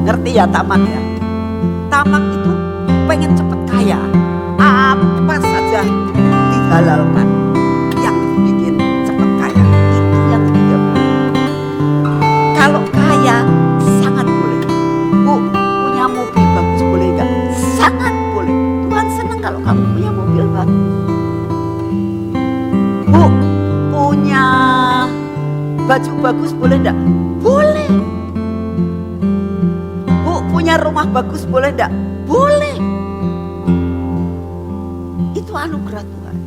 C: Ngerti ya tamak ya? Tamak itu pengen cepet kaya, apa saja dihalalkan yang bikin cepet kaya, itu yang tidak boleh. Kalau kaya sangat boleh. Bu, punya mobil bagus boleh enggak? Sangat boleh. Tuhan senang kalau kamu punya mobil bagus. Bu, punya baju bagus boleh enggak? Boleh. Bu, punya rumah bagus boleh enggak? Boleh. Itu anugerah Tuhan.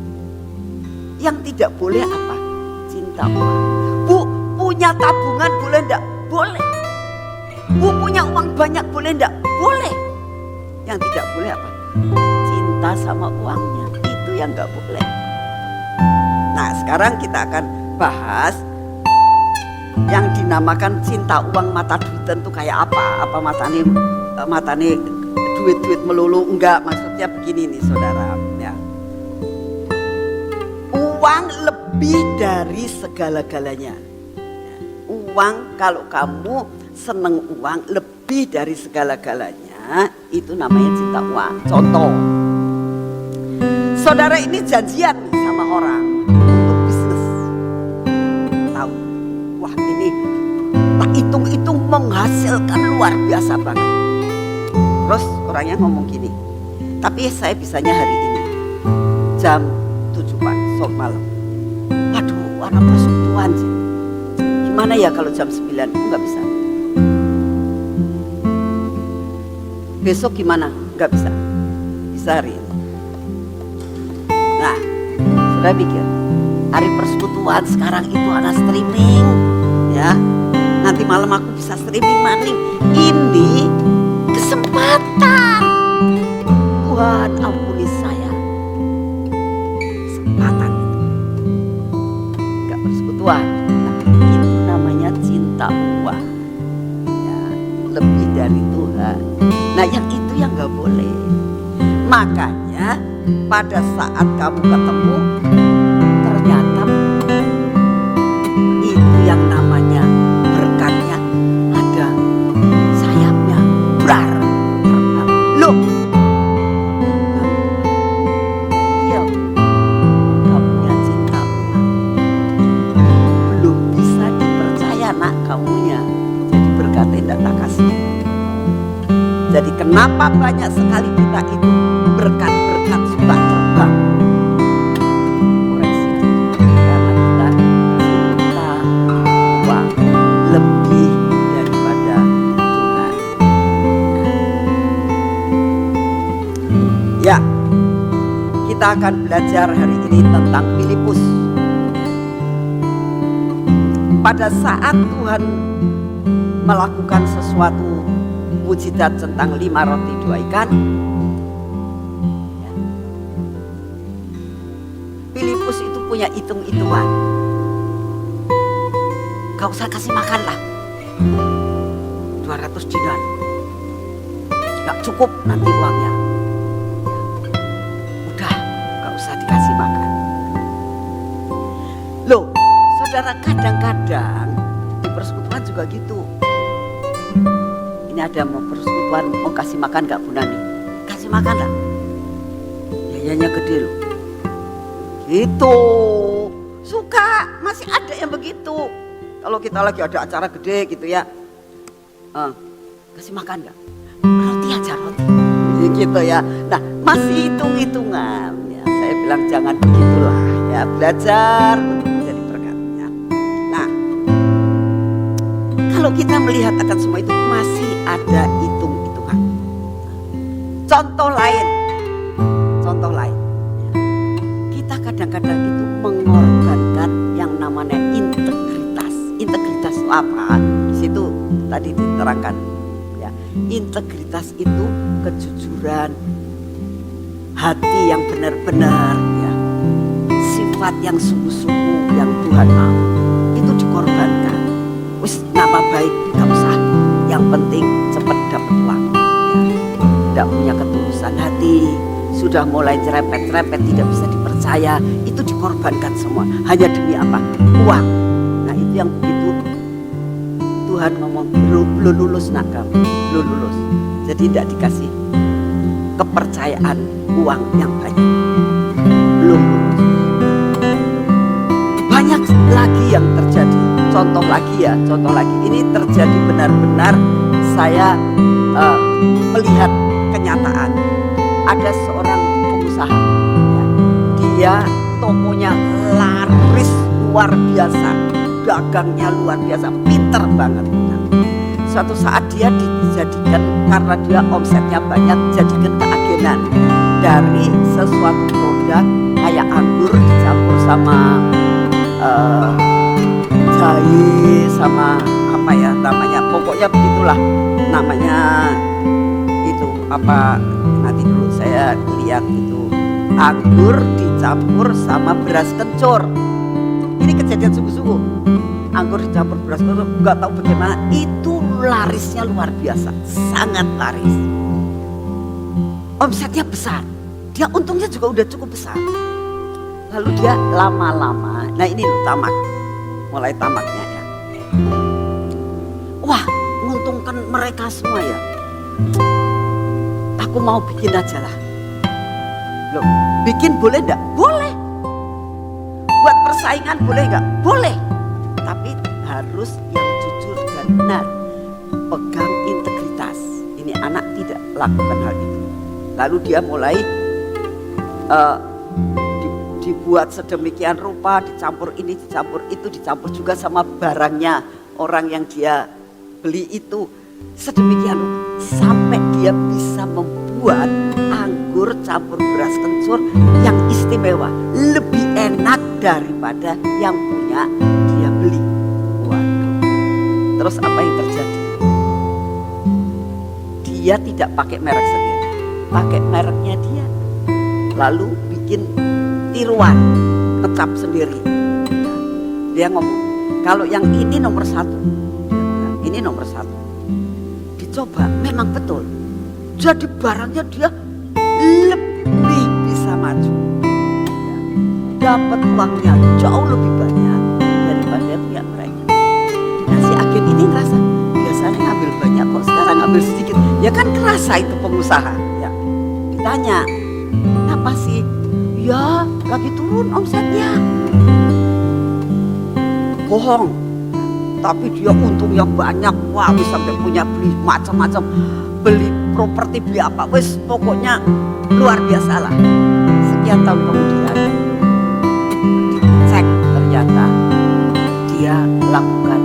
C: Yang tidak boleh apa? Cinta uang. Bu, punya tabungan boleh enggak? Boleh. Bu, punya uang banyak boleh enggak? Boleh. Yang tidak boleh apa? Cinta sama uangnya. Itu yang enggak boleh. Nah, sekarang kita akan bahas yang dinamakan cinta uang mata duitan itu kayak apa? Apa matane duit-duit melulu? Enggak, maksudnya begini nih saudara ya. Uang lebih dari segala-galanya. Uang, kalau kamu seneng uang lebih dari segala-galanya, itu namanya cinta uang. Contoh, saudara ini janjian sama orang untuk bisnis. Tahu, wah ini tak hitung-hitung menghasilkan luar biasa banget. Terus orangnya ngomong gini, tapi saya bisanya hari ini jam 7 pagi, sok malam. Aduh, anak persekutuan sih. Gimana ya kalau jam 9? Enggak bisa. Besok gimana? Enggak bisa. Bisa hari ini. Nah, sudah pikir hari persekutuan sekarang itu ada streaming, ya. Nanti malam aku bisa streaming maning. Ini kesempatan. Tuhan ampuni saya. Kesempatan itu. Enggak persekutuan. Nah, itu namanya cinta uang. Ya, lebih dari Tuhan. Nah, yang itu yang enggak boleh. Makanya pada saat kamu ketemu, ternyata itu yang namanya berkatnya ada sayapnya, brar, terbang. Loh, iya, kamu punya cinta uang, belum bisa dipercaya nak kamunya. Jadi berkatnya tidak tak kasih. Jadi kenapa banyak sekali kita itu berkat-berkat suka terbang? Koreksi diri, karena kita cinta uang lebih daripada Tuhan. Ya, kita akan belajar hari ini tentang Filipus. Pada saat Tuhan melakukan sesuatu mujizat tentang 5 roti 2 ikan, Filipus itu punya hitung-hitungan. Gak usah kasih makan lah, 200 dinar, gak cukup nanti uangnya. Udah, gak usah dikasih makan. Loh, saudara, kadang-kadang di persekutuan juga gitu. Ini ada mau persekutuan, mau kasih makan gak Bu Nani? Kasih makan lah, biayanya gede loh. Gitu, suka, masih ada yang begitu. Kalau kita lagi ada acara gede gitu ya, kasih makan gak? Roti aja, roti gitu ya. Nah, masih hitung-hitungan ya. Saya bilang jangan begitulah ya, belajar untuk menjadi berkat ya. Nah, kalau kita melihat akan semua itu masih ada hitung-hitungan. Contoh lain ya. Kita kadang-kadang itu mengorbankan yang namanya integritas. Integritas itu apa? Di situ tadi diterangkan ya. Integritas itu kejujuran, hati yang benar-benar ya, sifat yang sungguh-sungguh yang Tuhan mau itu dikorbankan. Wis nama baik gak usah, yang penting cepat dapat uang. Tidak punya ketulusan hati, sudah mulai cerepet-cerepet, tidak bisa dipercaya, itu dikorbankan semua hanya demi apa? Uang. Nah itu yang begitu Tuhan ngomong, belum lulus nak kamu, belum lulus. Jadi tidak dikasih kepercayaan uang yang banyak, belum lulus. Banyak lagi yang terjadi. Contoh lagi ini terjadi benar-benar saya melihat kenyataan. Ada seorang pengusaha, ya, dia tokonya laris luar biasa, dagangnya luar biasa, pinter banget. Nah, suatu saat dia dijadikan, karena dia omsetnya banyak, dijadikan keagenan dari sesuatu produk kayak anggur dicampur sama jahe sama apa ya namanya, pokoknya begitulah namanya itu apa, nanti dulu saya lihat itu, anggur dicampur sama beras kencur. Ini kejadian sungguh-sungguh, anggur dicampur beras kencur, nggak tahu bagaimana itu larisnya luar biasa, sangat laris, omsetnya besar, dia untungnya juga udah cukup besar. Lalu dia lama-lama, nah ini loh tamak, mulai tamaknya ya. Wah, menguntungkan mereka semua ya. Aku mau bikin aja lah. Loh, bikin boleh enggak? Boleh. Buat persaingan boleh enggak? Boleh. Tapi harus yang jujur dan benar. Pegang integritas. Ini anak tidak lakukan hal itu. Lalu dia mulai dibuat sedemikian rupa, dicampur ini, dicampur itu, dicampur juga sama barangnya orang yang dia beli itu, sedemikian rupa sampai dia bisa membuat anggur campur beras kencur yang istimewa, lebih enak daripada yang punya dia beli. Waduh. Terus apa yang terjadi? Dia tidak pakai merek sendiri, pakai mereknya dia, lalu bikin tiruan, ngecap sendiri. Dia ngomong, kalau yang ini nomor 1, dia bilang, ini nomor 1. Dicoba, memang betul. Jadi barangnya dia lebih bisa maju, dapat uangnya jauh lebih banyak daripada punya mereka. Nah si agen ini ngerasa, biasanya ngambil banyak kok, sekarang ngambil sedikit. Ya kan kerasa itu pengusaha. Ya. Ditanya, kenapa sih? Ya lagi turun omsetnya. Bohong, tapi dia untungnya banyak. Wah, wis sampai punya beli macam-macam, beli properti, beli apa, wis pokoknya luar biasa lah. Sekian tahun kemudian dicek, ternyata dia lakukan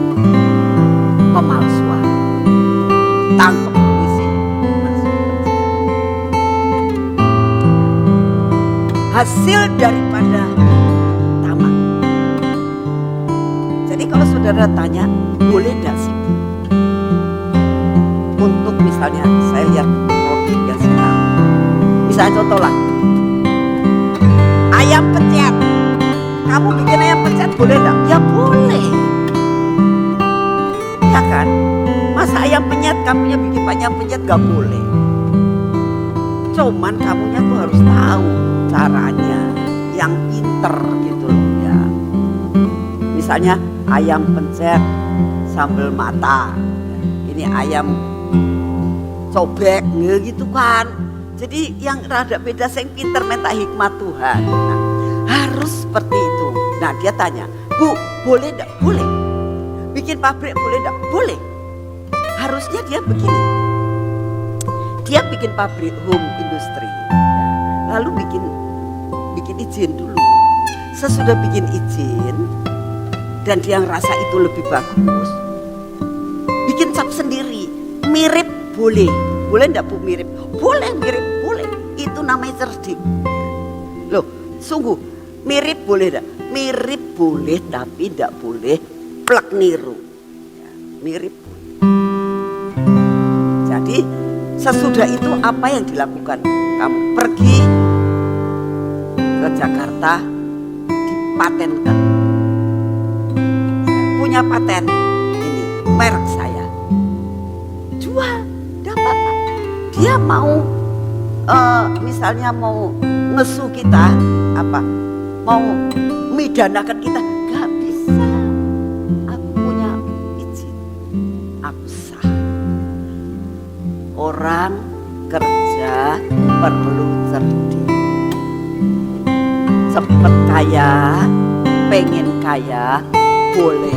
C: pemalsuan, tangkap polisi, masuk penjara. Hasil daripada tamak. Jadi kalau saudara tanya, boleh enggak sih untuk misalnya saya lihat produk yang sekarang, misalnya contoh lah, ayam penyet, kamu bikin ayam penyet boleh enggak? Ya boleh, ya kan? Masa ayam penyet, kamunya bikin ayam penyet gak boleh? Cuman kamunya tuh harus tahu caranya yang pinter gitu loh ya. Misalnya ayam pencet sambal mata, ini ayam cobek gitu kan. Jadi yang rada beda, sing pinter minta hikmat Tuhan. Nah, harus seperti itu. Nah dia tanya, Bu boleh enggak? Boleh. Bikin pabrik boleh enggak? Boleh. Harusnya dia begini, dia bikin pabrik home industry, lalu bikin izin dulu. Sesudah bikin izin dan dia ngerasa itu lebih bagus, bikin cap sendiri, mirip boleh. Boleh enggak Bu mirip? Boleh, mirip boleh. Itu namanya cerdik. Loh, sungguh mirip boleh enggak? Mirip boleh, tapi enggak boleh plek niru. Ya, mirip boleh. Jadi sesudah itu apa yang dilakukan? Kamu pergi ke Jakarta, patenkan. Punya paten ini, merek saya. Jual, tidak apa-apa. Dia mau misalnya mau ngesu kita, mau midanakan kita, gak bisa. Aku punya izin, aku sah. Orang kerja perlu cerdik. Cepet kaya, pengen kaya, boleh,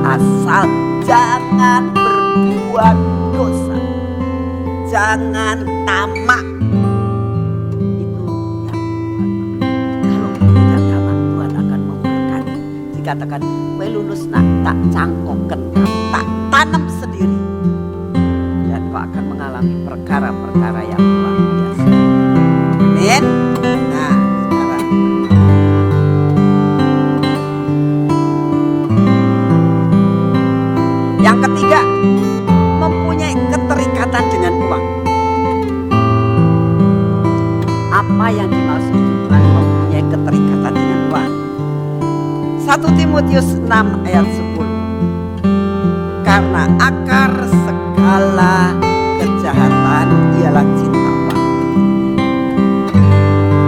C: asal jangan berbuat dosa, jangan tamak. Itu yang Tuhan mau. Kalau tidak tamak, Tuhan akan memberkati. Dikatakan, kowe lulus nak tak cangkokkan, tak tanam sendiri, dan kau akan mengalami perkara-perkara yang luar biasa. Amin. Nah, sekarang yang ketiga, mempunyai keterikatan dengan uang. Apa yang dimaksud dengan mempunyai keterikatan dengan uang? 1 Timotius 6 ayat 10. Karena akar segala kejahatan ialah cinta uang.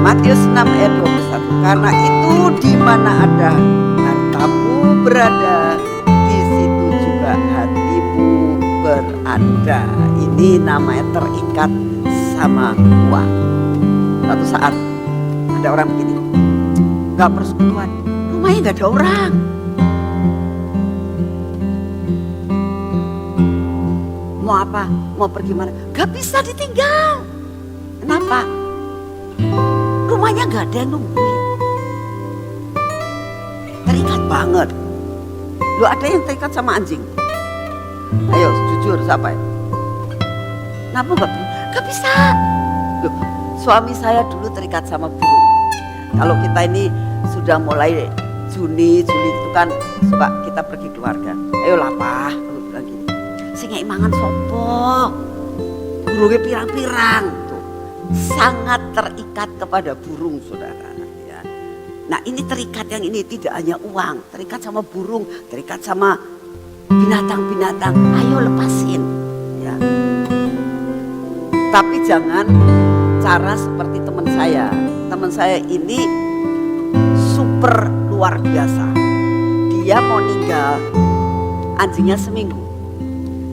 C: Matius 6 ayat 21. Karena itu di mana ada hartamu berada, di situ juga hatimu berada. Ini namanya terikat sama uang. Suatu saat ada orang begini, gak persekutuan, rumahnya gak ada orang. Mau apa? Mau pergi mana? Gak bisa ditinggal. Kenapa? Rumahnya gak ada yang nungguin. Terikat banget. Lu ada yang terikat sama anjing? Ayo jujur, siapa ya? Kenapa gak bisa? Loh, suami saya dulu terikat sama burung. Kalau kita ini sudah mulai Juni, Juli itu kan suka kita pergi keluarga. Ayo lah Pak, aku bilang gini. Sing mangan sopo? Burungnya pirang-pirang tuh. Sangat terikat kepada burung, saudara. Ya. Nah ini terikat yang ini tidak hanya uang, terikat sama burung, terikat sama binatang-binatang. Ayo lepasin. Ya. Tapi jangan cara seperti teman saya. Teman saya ini super luar biasa. Dia mau ninggal anjingnya seminggu.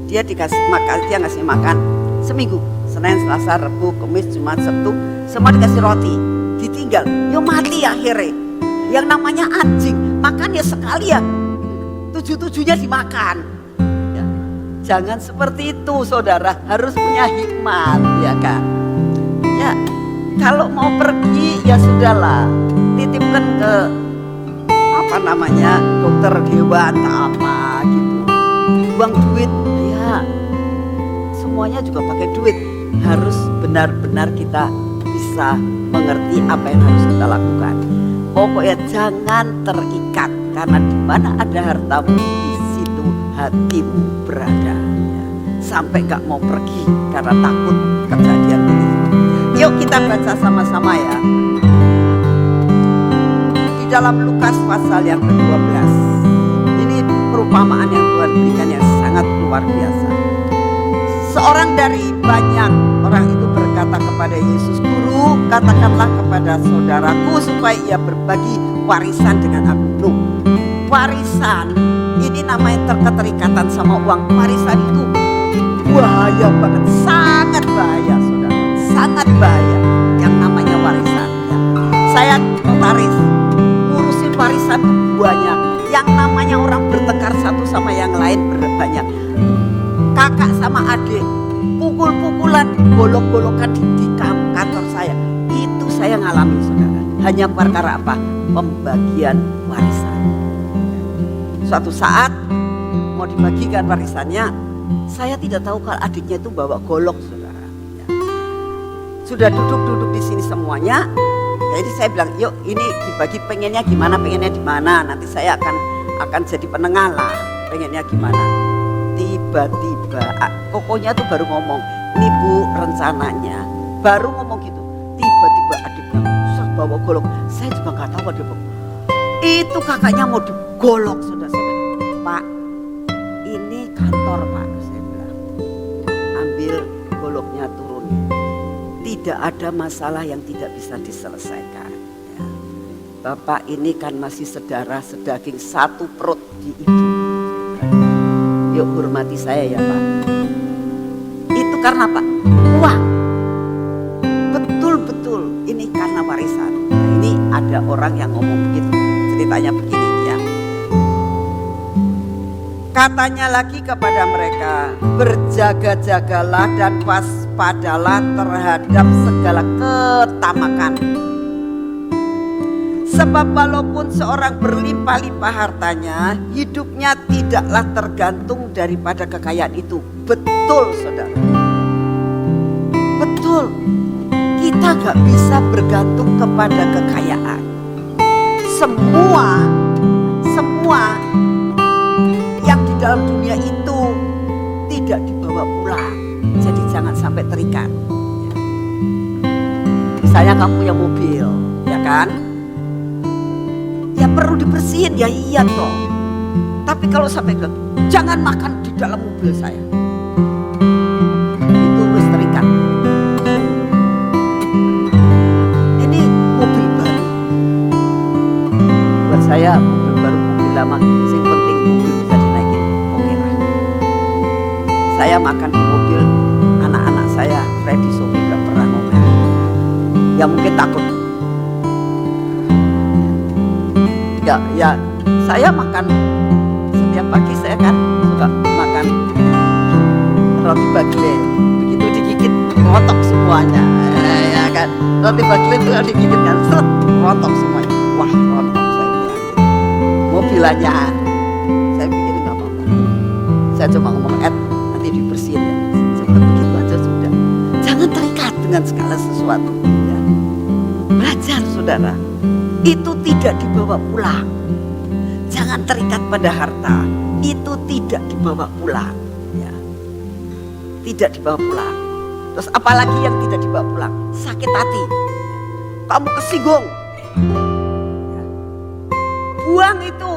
C: Dia ngasih makan seminggu. Senin, Selasa, Rabu, Kamis, Jumat, Sabtu, semua dikasih roti. Ditinggal, yo mati akhirnya. Yang namanya anjing makan ya sekali ya, 7-7-nya dimakan. Ya. Jangan seperti itu saudara, harus punya hikmat ya kan. Ya kalau mau pergi ya sudahlah, titipkan ke dokter hewan atau apa gitu. Buang duit ya, semuanya juga pakai duit. Harus benar-benar kita bisa mengerti apa yang harus kita lakukan. Pokoknya jangan terikat, karena di mana ada hartamu di situ hatimu berada. Ya. Sampai gak mau pergi karena takut kejadian ini. Yuk kita baca sama-sama ya. Di dalam Lukas pasal yang ke-12. Ini perumpamaan yang Tuhan berikan yang sangat luar biasa. Seorang dari banyak orang itu berkata kepada Yesus, Guru, katakanlah kepada saudaraku supaya ia berbagi warisan dengan aku. Loh, warisan ini namanya terketerikatan sama uang. Warisan itu bahaya banget, sangat bahaya saudara, sangat bahaya yang namanya warisan. Ya. Saya notaris, ngurusin warisan banyak. Yang namanya orang bertengkar satu sama yang lain banyak. Kakak sama adik pukul-pukulan, golok-golokan di kantor saya. Itu saya ngalami saudara. Hanya perkara apa? Pembagian warisan. Suatu saat mau dibagikan warisannya, saya tidak tahu kalau adiknya itu bawa golok saudara. Ya. Sudah duduk di sini semuanya. Jadi saya bilang, yuk ini dibagi, pengennya gimana, di mana. Nanti saya akan jadi penengah lah, pengennya gimana. Tiba-tiba kokonya tuh baru ngomong, ini Bu rencananya, baru ngomong gitu. Tiba-tiba adiknya bawa golok, saya juga nggak tahu dia bawa. Itu kakaknya mau digolok, saudara. Saya bilang, Pak, ini kantor Pak. Saya bilang, ambil goloknya turun. Tidak ada masalah yang tidak bisa diselesaikan. Ya. Bapak ini kan masih saudara sedaging satu perut di ibu. Yuk hormati saya ya Pak. Itu karena Pak, uang. Betul-betul ini karena warisan. Nah, ini ada orang yang ngomong begitu. Ceritanya begini ya. Katanya lagi kepada mereka, berjaga-jagalah dan waspadalah terhadap segala ketamakan. Sebab walaupun seorang berlimpah-limpah hartanya, hidupnya tidaklah tergantung daripada kekayaan itu. Betul saudara. Betul. Kita gak bisa bergantung kepada kekayaan. Semua yang di dalam dunia itu tidak dibawa pulang. Jadi jangan sampai terikat. Misalnya kamu punya mobil, ya kan? Ya perlu dibersihin, ya iya toh. Tapi kalau sampai ke, jangan makan di dalam mobil saya. Itu harus terikat. Ini mobil baru. Buat saya mobil baru, mobil lama, sing penting mobil bisa dinaikin. Oke lah. Saya makan di mobil anak-anak saya, Freddy, Sophie gak pernah ngomel. Ya mungkin takut. Ya, saya makan setiap pagi, saya kan suka makan roti bagle. Begitu digigit, rontok semuanya. Ya kan, roti bagle itu kalau digigit kan, rontok semuanya. Wah, rontok saya bilang. Mobilannya, saya pikir nggak apa-apa. Saya cuma ngomong, nanti dibersihin ya. Cepat begitu aja sudah. Jangan terikat dengan segala sesuatu. Ya. Belajar saudara. Itu tidak dibawa pulang. Jangan terikat pada harta. Itu tidak dibawa pulang. Ya. Tidak dibawa pulang. Terus apalagi yang tidak dibawa pulang? Sakit hati. Kamu kesinggung. Ya. Buang itu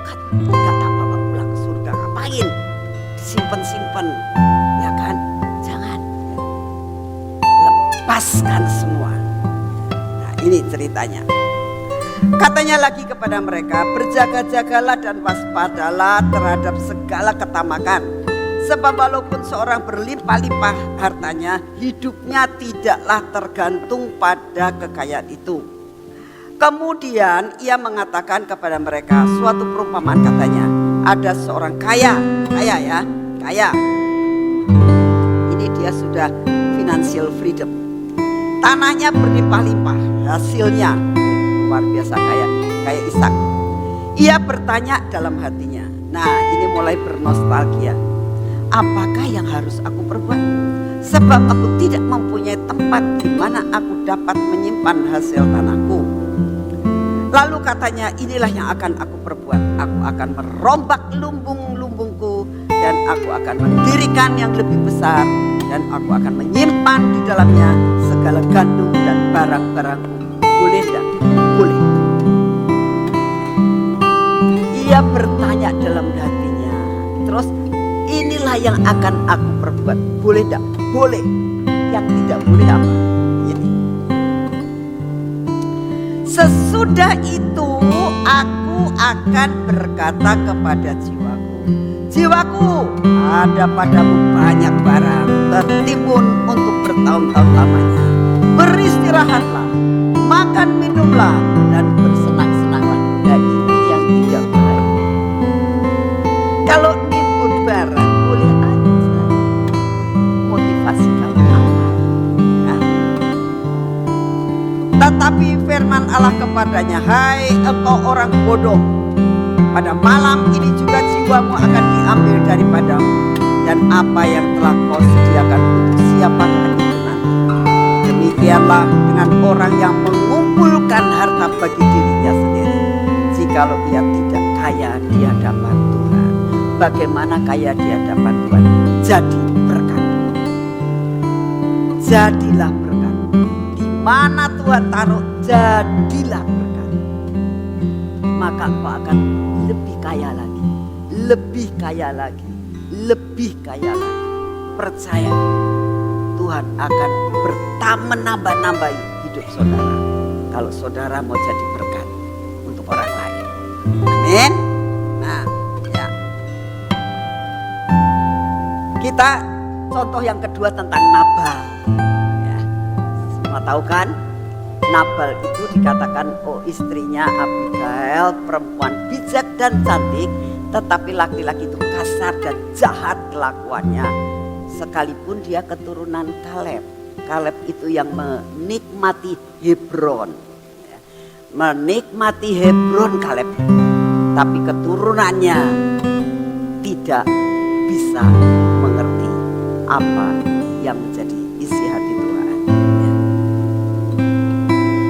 C: kan kata bawa pulang ke surga. Ngapain? Simpen-simpen. Ya kan? Jangan. Lepaskan semua. Nah ini ceritanya. Katanya lagi kepada mereka, berjaga-jagalah dan waspadalah terhadap segala ketamakan. Sebab walaupun seorang berlimpah-limpah hartanya, hidupnya tidaklah tergantung pada kekayaan itu. Kemudian ia mengatakan kepada mereka suatu perumpamaan, katanya, ada seorang kaya. Ini dia sudah financial freedom. Tanahnya berlimpah-limpah, hasilnya luar biasa kayak Ishak. Ia bertanya dalam hatinya. Nah ini mulai bernostalgia. Apakah yang harus aku perbuat? Sebab aku tidak mempunyai tempat di mana aku dapat menyimpan hasil tanahku. Lalu katanya, inilah yang akan aku perbuat. Aku akan merombak lumbung-lumbungku dan aku akan mendirikan yang lebih besar dan aku akan menyimpan di dalamnya segala gandum dan barang-barangku. Boleh tidak? Boleh. Ia bertanya dalam hatinya. Terus inilah yang akan aku perbuat. Boleh tidak? Boleh. Yang tidak boleh apa? Ini. Sesudah itu aku akan berkata kepada jiwaku. Jiwaku, ada padamu banyak barang tertimbun untuk bertahun-tahun lamanya. Beristirahatlah, makan minumlah dan bersenang-senanglah. Nah ini yang tidak baik. Kalau nimbun barang boleh aja. Motivasi kamu apa? Nah. Tetapi firman Allah kepadanya, hai engkau orang bodoh, pada malam ini juga jiwamu akan diambil daripadamu, dan apa yang telah kau sediakan untuk siapakah itu nanti? Demikianlah dengan orang yang mengumpulkan harta bagi dirinya sendiri, jikalau ia tidak kaya di hadapan Tuhan. Bagaimana kaya di hadapan Tuhan? Jadi berkat. Jadilah berkat. Di mana Tuhan taruh, jadilah berkat. maka engkau akan lebih kaya lagi, lebih kaya lagi, lebih kaya lagi. Percaya, Tuhan akan menambah-nambahi hidup saudara. Kalau saudara mau jadi berkat untuk orang lain. Amin. Nah, ya. Kita contoh yang kedua tentang Nabal. Ya. Semua tahu kan? Nabal itu dikatakan istrinya Abigail, perempuan bijak dan cantik, tetapi laki-laki itu kasar dan jahat kelakuannya. Sekalipun dia keturunan Kaleb. Kaleb itu yang menikmati Hebron. Ya. Menikmati Hebron Kaleb. Tapi keturunannya tidak bisa mengerti apa yang menjadi isi hati Tuhan. Ya.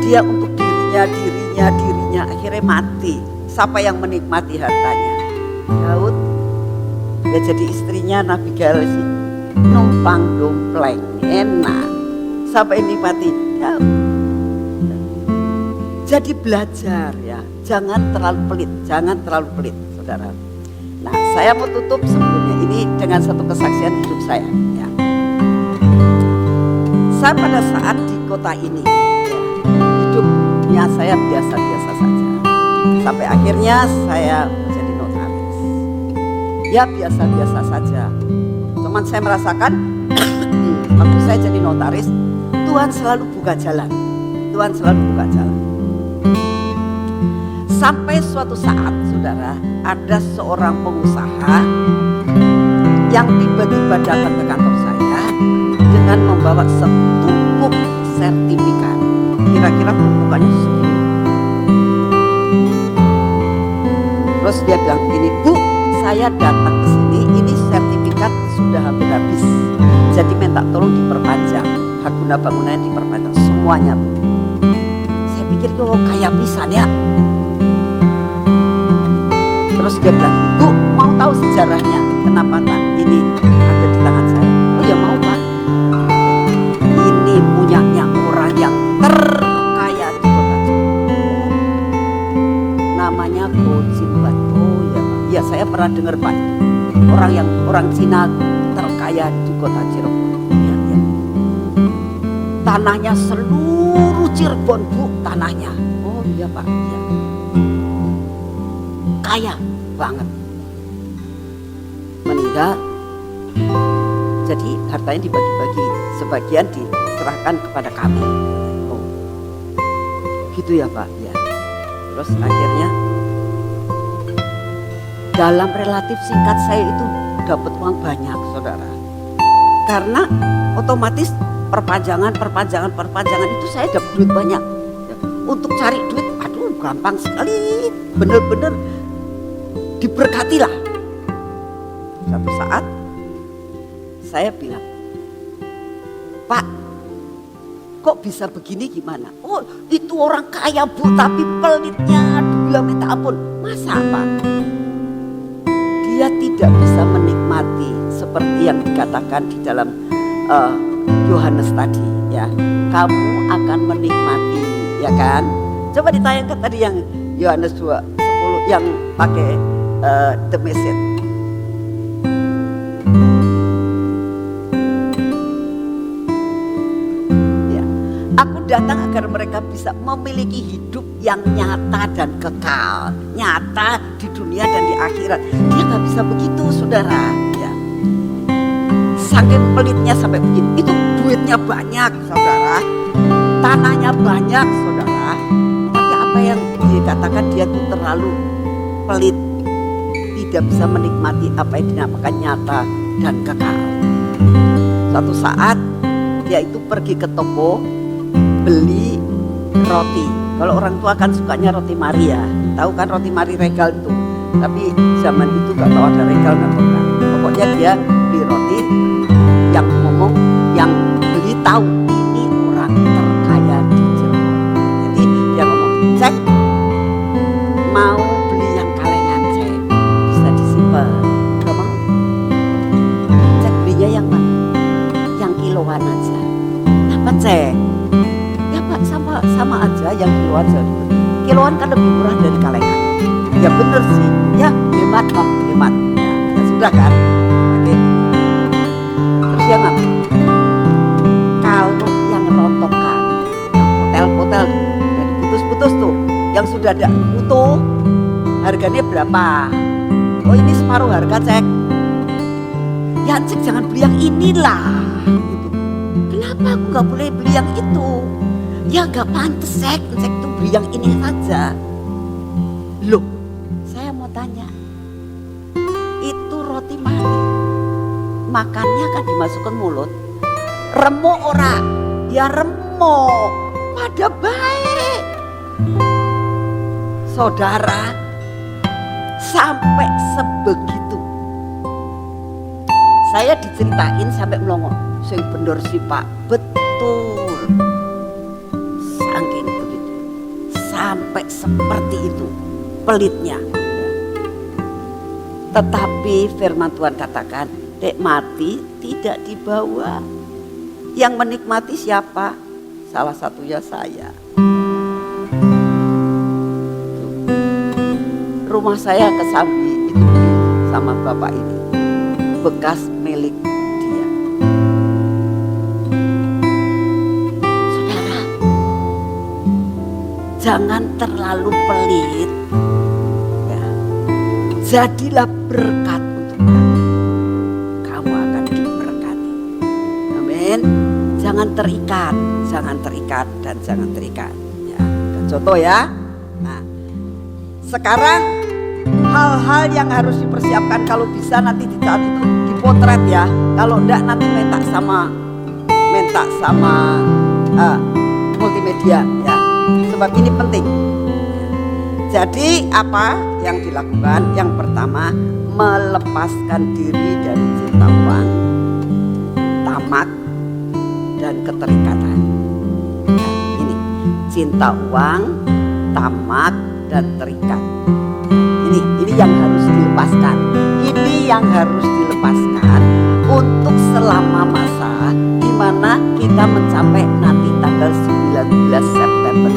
C: Dia untuk dirinya akhirnya mati. Siapa yang menikmati hartanya? Daud. Ya jadi istrinya Nabi Gael sih numpang dompleng enak. Siapa yang menikmati? Daud. Jadi belajar ya, jangan terlalu pelit, saudara. Nah, saya mau tutup sebelumnya ini dengan satu kesaksian hidup saya. Ya. Saya pada saat di kota ini, ya, hidupnya saya biasa-biasa saja. Sampai akhirnya saya menjadi notaris. Ya biasa-biasa saja. Cuman saya merasakan waktu saya jadi notaris, Tuhan selalu buka jalan. Tuhan selalu buka jalan. Sampai suatu saat, saudara, ada seorang pengusaha yang tiba-tiba datang ke kantor saya dengan membawa setumpuk sertifikat. Kira-kira tumpukannya segini. Terus dia bilang begini, Bu, saya datang ke sini, ini sertifikat sudah hampir habis. Jadi minta tolong diperpanjang, hak guna bangunan diperpanjang semuanya, Bu. Saya pikir kok kayak pisan ya. Terus dia bilang, Bu, mau tahu sejarahnya kenapa Pak ini ada di tangan saya? Oh ya mau Pak. Ini punyanya orang yang terkaya di kota Cirebon. Namanya Go Jinbat. Oh ya Pak. Ya saya pernah dengar Pak. Orang Cina terkaya di kota Cirebon. Ya, ya. Tanahnya seluruh Cirebon, Bu, tanahnya. Oh iya Pak. Ya. Kaya banget. Meninggal, jadi hartanya dibagi-bagi, sebagian diserahkan kepada kami. Oh, gitu ya Pak. Ya. Terus akhirnya dalam relatif singkat saya itu dapat uang banyak, saudara. Karena otomatis perpanjangan itu saya dapat duit banyak. Untuk cari duit, aduh gampang sekali, bener-bener diberkatilah. Satu saat saya bilang, Pak, kok bisa begini gimana? Oh itu orang kaya Bu, tapi pelitnya dibilang minta ampun. Masa Pak? Dia tidak bisa menikmati seperti yang dikatakan di dalam Yohanes tadi ya. Kamu akan menikmati, ya kan? Coba ditayangkan tadi yang Yohanes 2:10 yang pakai the message. Ya. Aku datang agar mereka bisa memiliki hidup yang nyata dan kekal, nyata di dunia dan di akhirat. Dia nggak bisa begitu, saudara. Ya. Saking pelitnya sampai begini. Itu duitnya banyak, saudara. Tanahnya banyak, saudara. Tapi apa yang dikatakan dia tuh terlalu pelit, tidak bisa menikmati apa yang dinamakan nyata dan kekal. Suatu saat dia itu pergi ke toko beli roti. Kalau orang tua kan sukanya roti Maria, tahu kan roti Maria regal itu. Tapi zaman itu gak tahu ada regal nggak tahu kan. Pokoknya dia beli roti, yang ngomong, yang beli tahu ini orang terkaya di Cirebon. Jadi dia ngomong, cek mau beli yang kalengan cek, bisa disimpan. Gak mau. Cek belinya yang mana? Yang kiloan aja. Apa cek? Ya Pak sama aja yang kiloan aja. Kiloan kan lebih murah dari kalengan. ya bener sih, ya hemat kok, hemat. Ya sudah kan. Oke. Terus yang apa? Kalau yang rontokan, yang hotel-hotel yang putus-putus tuh, yang sudah ada utuh, harganya berapa? Oh ini separuh harga cek. Ya cek jangan beli yang inilah. Gitu. Kenapa aku nggak boleh beli yang itu? Ya nggak pantas cek tuh beli yang ini saja. Loh, saya mau tanya, itu roti mani, makannya kan dimasukkan mulut, remo ora? Ya remo, pada baik. Saudara, sampai sebegitu. Saya diceritain sampai melongo, sing bener sih Pak, betul. Saking begitu, sampai seperti itu pelitnya. Tetapi firman Tuhan katakan, nikmati tidak dibawa. Yang menikmati siapa? Salah satunya saya. Rumah saya ke Sambi itu sama bapak ini, bekas milik dia. Saudara, jangan terlalu pelit. Ya. Jadilah berkat untuk kamu. Kamu akan diberkati. Amin. Jangan terikat dan jangan terikat. Ya, contoh ya. Nah, sekarang hal-hal yang harus dipersiapkan kalau bisa nanti di saat itu dipotret ya. Kalau enggak nanti minta sama multimedia ya. Sebab ini penting. Jadi apa yang dilakukan? Yang pertama, melepaskan diri dari cinta uang, tamak, dan keterikatan. Ya, ini cinta uang, tamak, dan terikat. Ini yang harus dilepaskan. Ini yang harus dilepaskan untuk selama masa di mana kita mencapai nanti tanggal 19 September.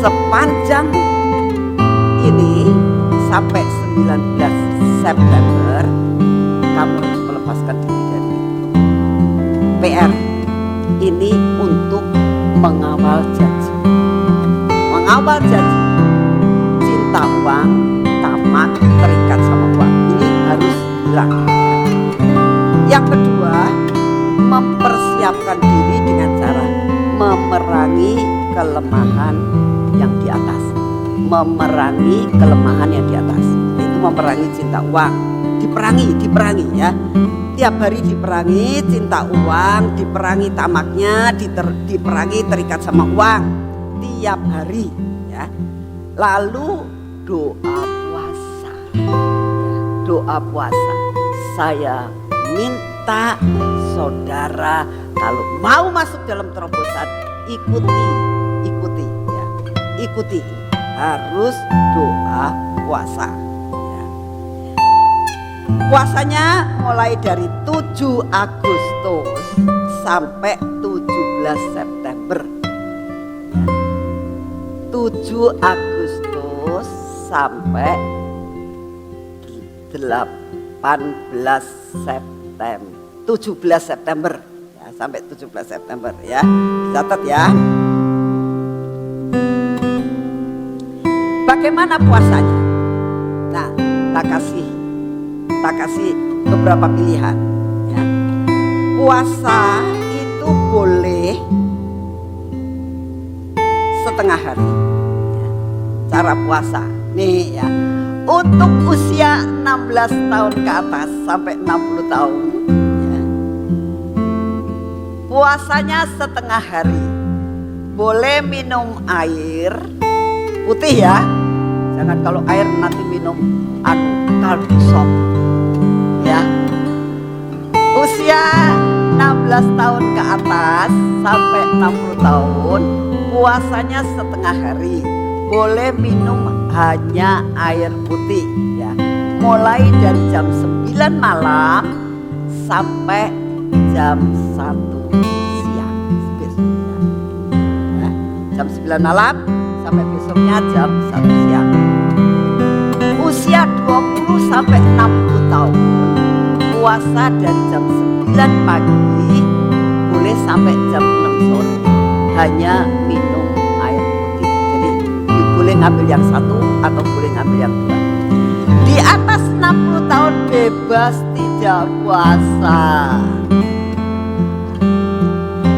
C: Sepanjang ini sampai 19 September kamu harus melepaskan diri dari itu. PR ini untuk mengawal janji. Mengawal janji. Cinta uang, tamak, terikat sama uang. Ini harus hilang. Yang kedua, mempersiapkan diri dengan cara memerangi kelemahan yang di atas. Memerangi kelemahan yang di atas. Itu memerangi cinta uang. Diperangi ya. Tiap hari diperangi cinta uang, diperangi tamaknya, diperangi terikat sama uang. Tiap hari ya. Lalu doa puasa. Doa puasa. Saya minta saudara kalau mau masuk dalam terobosan ikuti ya. Ikuti. Harus doa puasa. Ya. Puasanya mulai dari 7 Agustus sampai 17 September. 7 Agustus sampai 18 September. 17 September ya, sampai 17 September ya. Catat ya. Bagaimana puasanya? Nah, tak kasih beberapa pilihan ya. Puasa itu boleh setengah hari ya. Cara puasa nih ya, untuk usia 16 tahun ke atas sampai 60 tahun ya. Puasanya setengah hari. Boleh minum air putih ya. Jangan kalau air nanti minum kaldu sop ya. Usia 16 tahun ke atas sampai 60 tahun puasanya setengah hari. Boleh minum hanya air putih ya. Mulai dari jam 9 malam sampai jam 1 siang besoknya. Ya. Jam 9 malam sampai besoknya jam 1 siang. sampai 60 tahun puasa dari jam 9 pagi boleh sampai jam 6 sore, hanya minum air putih. Jadi boleh ngambil yang satu atau boleh ngambil yang dua. Di atas 60 tahun bebas tidak puasa.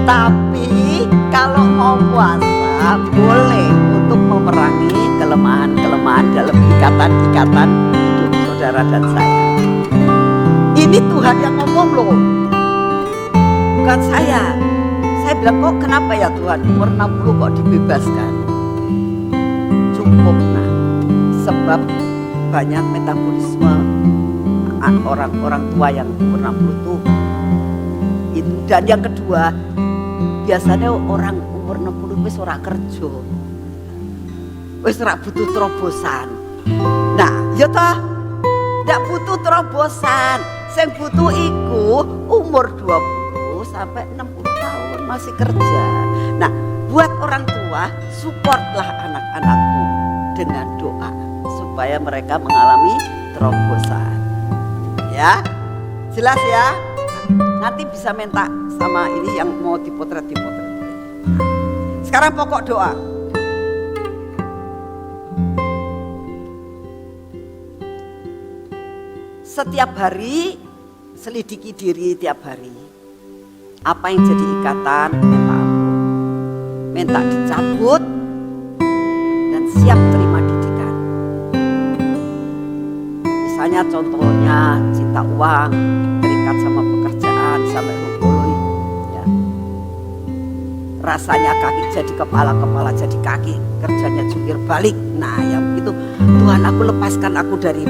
C: Tapi kalau mau puasa boleh untuk memerangi kelemahan-kelemahan dalam ikatan-ikatan hidup saudara dan saya. Ini Tuhan yang ngomong loh, bukan saya. Saya bilang, kok kenapa ya Tuhan umur 60 kok dibebaskan? Cukup nah, sebab banyak metabolisme orang-orang tua yang umur 60 tuh itu. Dan yang kedua, biasanya orang umur 60 wis ora kerja, wis ora butuh terobosan. Nah, ya toh, ndak butuh terobosan. Sing butuh iku umur 20 sampai 60 tahun masih kerja. Nah, buat orang tua, supportlah anak-anakmu dengan doa supaya mereka mengalami terobosan. Ya, jelas ya. Nanti bisa minta sama ini yang mau dipotret. Sekarang pokok doa. Setiap hari selidiki diri tiap hari. Apa yang jadi ikatan, minta ampun, minta dicabut, dan siap terima didikan. Misalnya contohnya cinta uang, terikat sama pekerjaan sampai rukun, ya. Rasanya kaki jadi kepala, kepala jadi kaki, kerjanya jungkir balik. Nah, yang itu Tuhan, aku lepaskan aku dari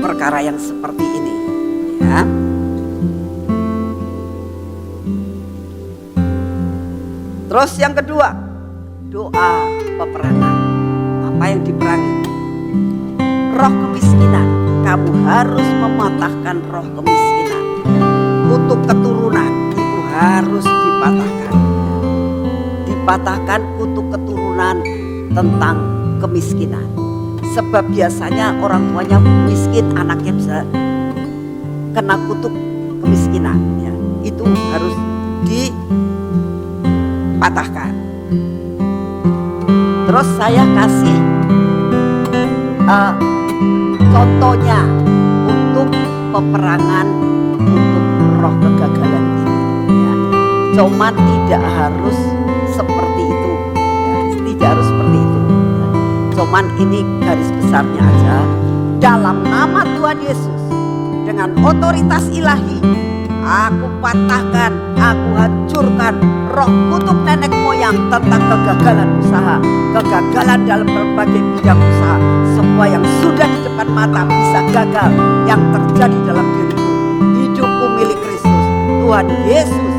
C: perkara yang seperti ini, ya. Terus yang kedua, doa peperangan. Apa yang diperangi? Roh kemiskinan. Kamu harus mematahkan roh kemiskinan. Kutuk keturunan itu harus dipatahkan. Dipatahkan kutuk keturunan tentang kemiskinan. Sebab biasanya orang tuanya miskin, anaknya bisa kena kutuk kemiskinan, ya. Itu harus dipatahkan. Terus saya kasih contohnya untuk peperangan untuk roh kegagalan ini, ya. Cuman tidak harus seperti itu, ya. Tidak harus seperti itu, ya. Cuman ini garis besarnya aja. Dalam nama Tuhan Yesus, dengan otoritas ilahi, aku patahkan, aku hancurkan roh kutuk nenek moyang tentang kegagalan usaha, kegagalan dalam berbagai bidang usaha. Semua yang sudah di depan mata bisa gagal, yang terjadi dalam diriku. Hidupku milik Kristus. Tuhan Yesus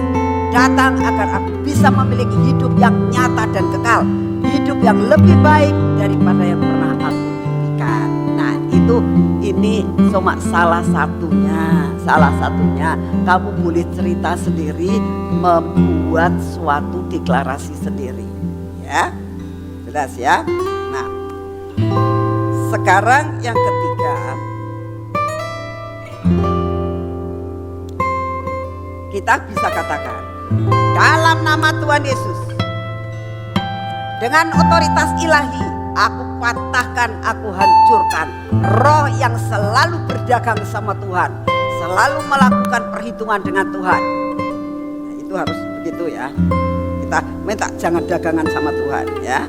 C: datang agar aku bisa memiliki hidup yang nyata dan kekal, hidup yang lebih baik daripada yang pernah aku impikan. Nah, ini cuma salah satunya. Kamu boleh cerita sendiri, membuat suatu deklarasi sendiri, ya. Jelas ya. Nah, sekarang yang ketiga, kita bisa katakan dalam nama Tuhan Yesus, dengan otoritas ilahi, aku patahkan, aku hancurkan roh yang selalu berdagang sama Tuhan, selalu melakukan perhitungan dengan Tuhan. Nah, itu harus begitu ya. Kita minta jangan dagangan sama Tuhan, ya.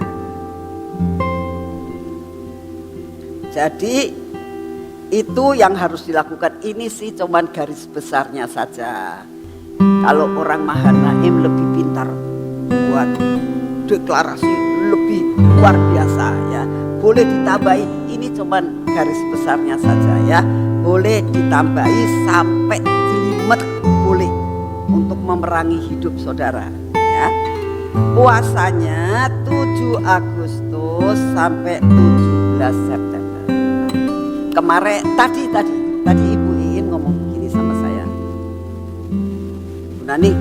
C: Jadi itu yang harus dilakukan. Ini sih cuman garis besarnya saja. Kalau orang Mahanaim lebih pintar buat deklarasi, lebih luar biasa, ya. Boleh ditambahi, ini cuman garis besarnya saja, ya. Boleh ditambahi sampai jelimet, boleh, untuk memerangi hidup saudara, ya. Puasanya 7 Agustus sampai 17 September. Kemarin tadi Ibu Iin ngomong begini sama saya, Bu Nani,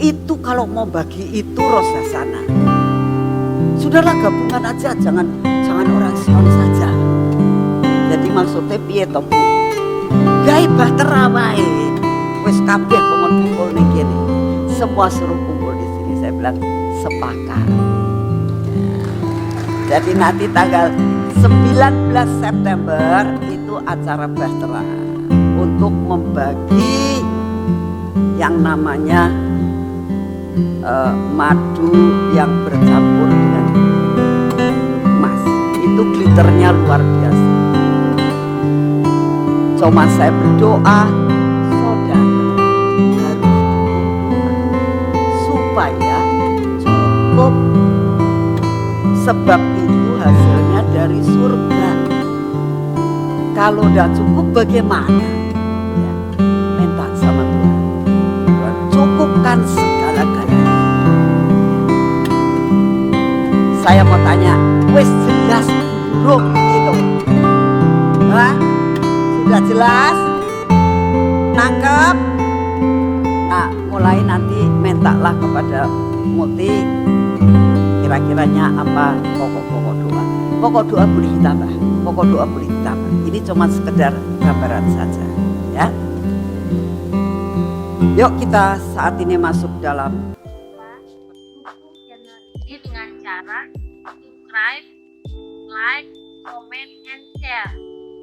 C: itu kalau mau bagi itu Rosasana, sudahlah gabungan aja, jangan orang Sion saja. Jadi maksudnya piye to Bu? Gawe bahtera wae. Wis kabeh kongkon kumpul ning kene. Semua suruh kumpul di sini. Saya bilang sepakat. Jadi nanti tanggal 19 September itu acara bahtera untuk membagi yang namanya madu yang bercampur dengan emas. Itu glitternya luar biasa. Cuma saya berdoa, saudara harus supaya cukup, sebab itu hasilnya dari surga. Kalau tidak cukup bagaimana? Ya, minta sama Tuhan. Tuhan cukupkan segala-galanya. Saya mau tanya, wis jelas belum itu? Hah? Sudah jelas? Nangkep? Nah, mulai nanti mintalah kepada Muti kira-kiranya apa pokok-pokok doa. Pokok doa boleh ditambah, pokok doa boleh ditambah. Ini cuma sekedar gambaran saja, ya. Yuk kita saat ini masuk dalam
A: Dukung channel ini dengan cara subscribe, like, comment, and share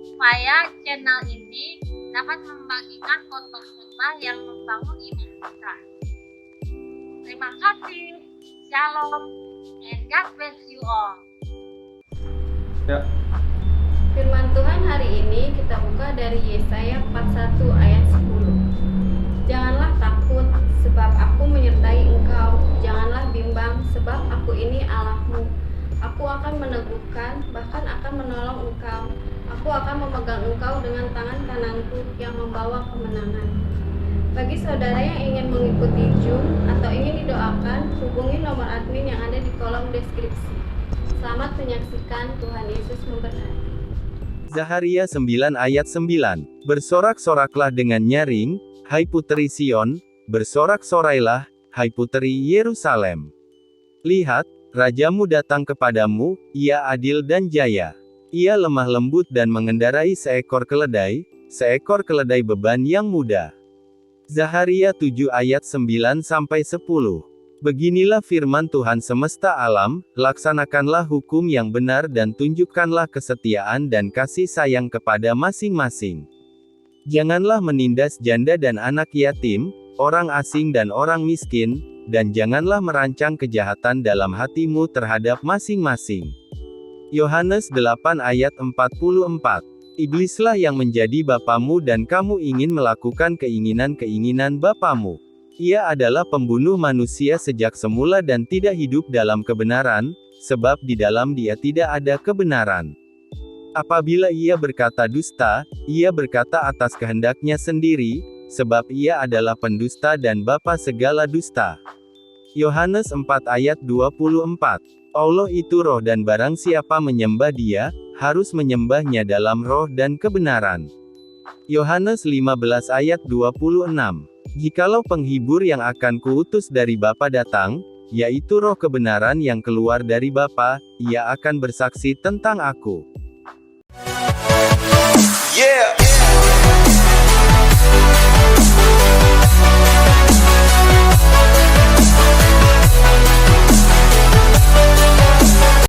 A: supaya channel ini dapat membagikan khotbah-khotbah yang membangun iman kita. Terima kasih. Shalom and God bless you all.
D: Ya.
E: Firman Tuhan hari ini kita buka dari Yesaya 41 ayat 10. Janganlah takut sebab aku menyertai engkau, janganlah bimbang sebab aku ini Allahmu. Aku akan meneguhkan, bahkan akan menolong engkau. Aku akan memegang engkau dengan tangan kananku yang membawa kemenangan. Bagi saudara yang ingin mengikuti Zoom atau ingin didoakan, hubungi nomor admin yang ada di kolom deskripsi. Selamat menyaksikan, Tuhan Yesus memberkati.
D: Zaharia 9 ayat 9. Bersorak-soraklah dengan nyaring, hai putri Sion, bersorak-sorailah, hai putri Yerusalem. Lihat, rajamu datang kepadamu, ia adil dan jaya. Ia lemah lembut dan mengendarai seekor keledai beban yang mudah. Zaharia 7 ayat 9-10. Beginilah firman Tuhan semesta alam, laksanakanlah hukum yang benar dan tunjukkanlah kesetiaan dan kasih sayang kepada masing-masing. Janganlah menindas janda dan anak yatim, orang asing dan orang miskin, dan janganlah merancang kejahatan dalam hatimu terhadap masing-masing. Yohanes 8 ayat 44. Iblislah yang menjadi bapamu dan kamu ingin melakukan keinginan-keinginan bapamu. Ia adalah pembunuh manusia sejak semula dan tidak hidup dalam kebenaran, sebab di dalam dia tidak ada kebenaran. Apabila ia berkata dusta, ia berkata atas kehendaknya sendiri, sebab ia adalah pendusta dan bapa segala dusta. Yohanes 4 ayat 24. Allah itu roh dan barang siapa menyembah dia, harus menyembahnya dalam roh dan kebenaran. Yohanes 15 ayat 26. Jikalau penghibur yang akan kuutus dari Bapa datang, yaitu roh kebenaran yang keluar dari Bapa, ia akan bersaksi tentang aku.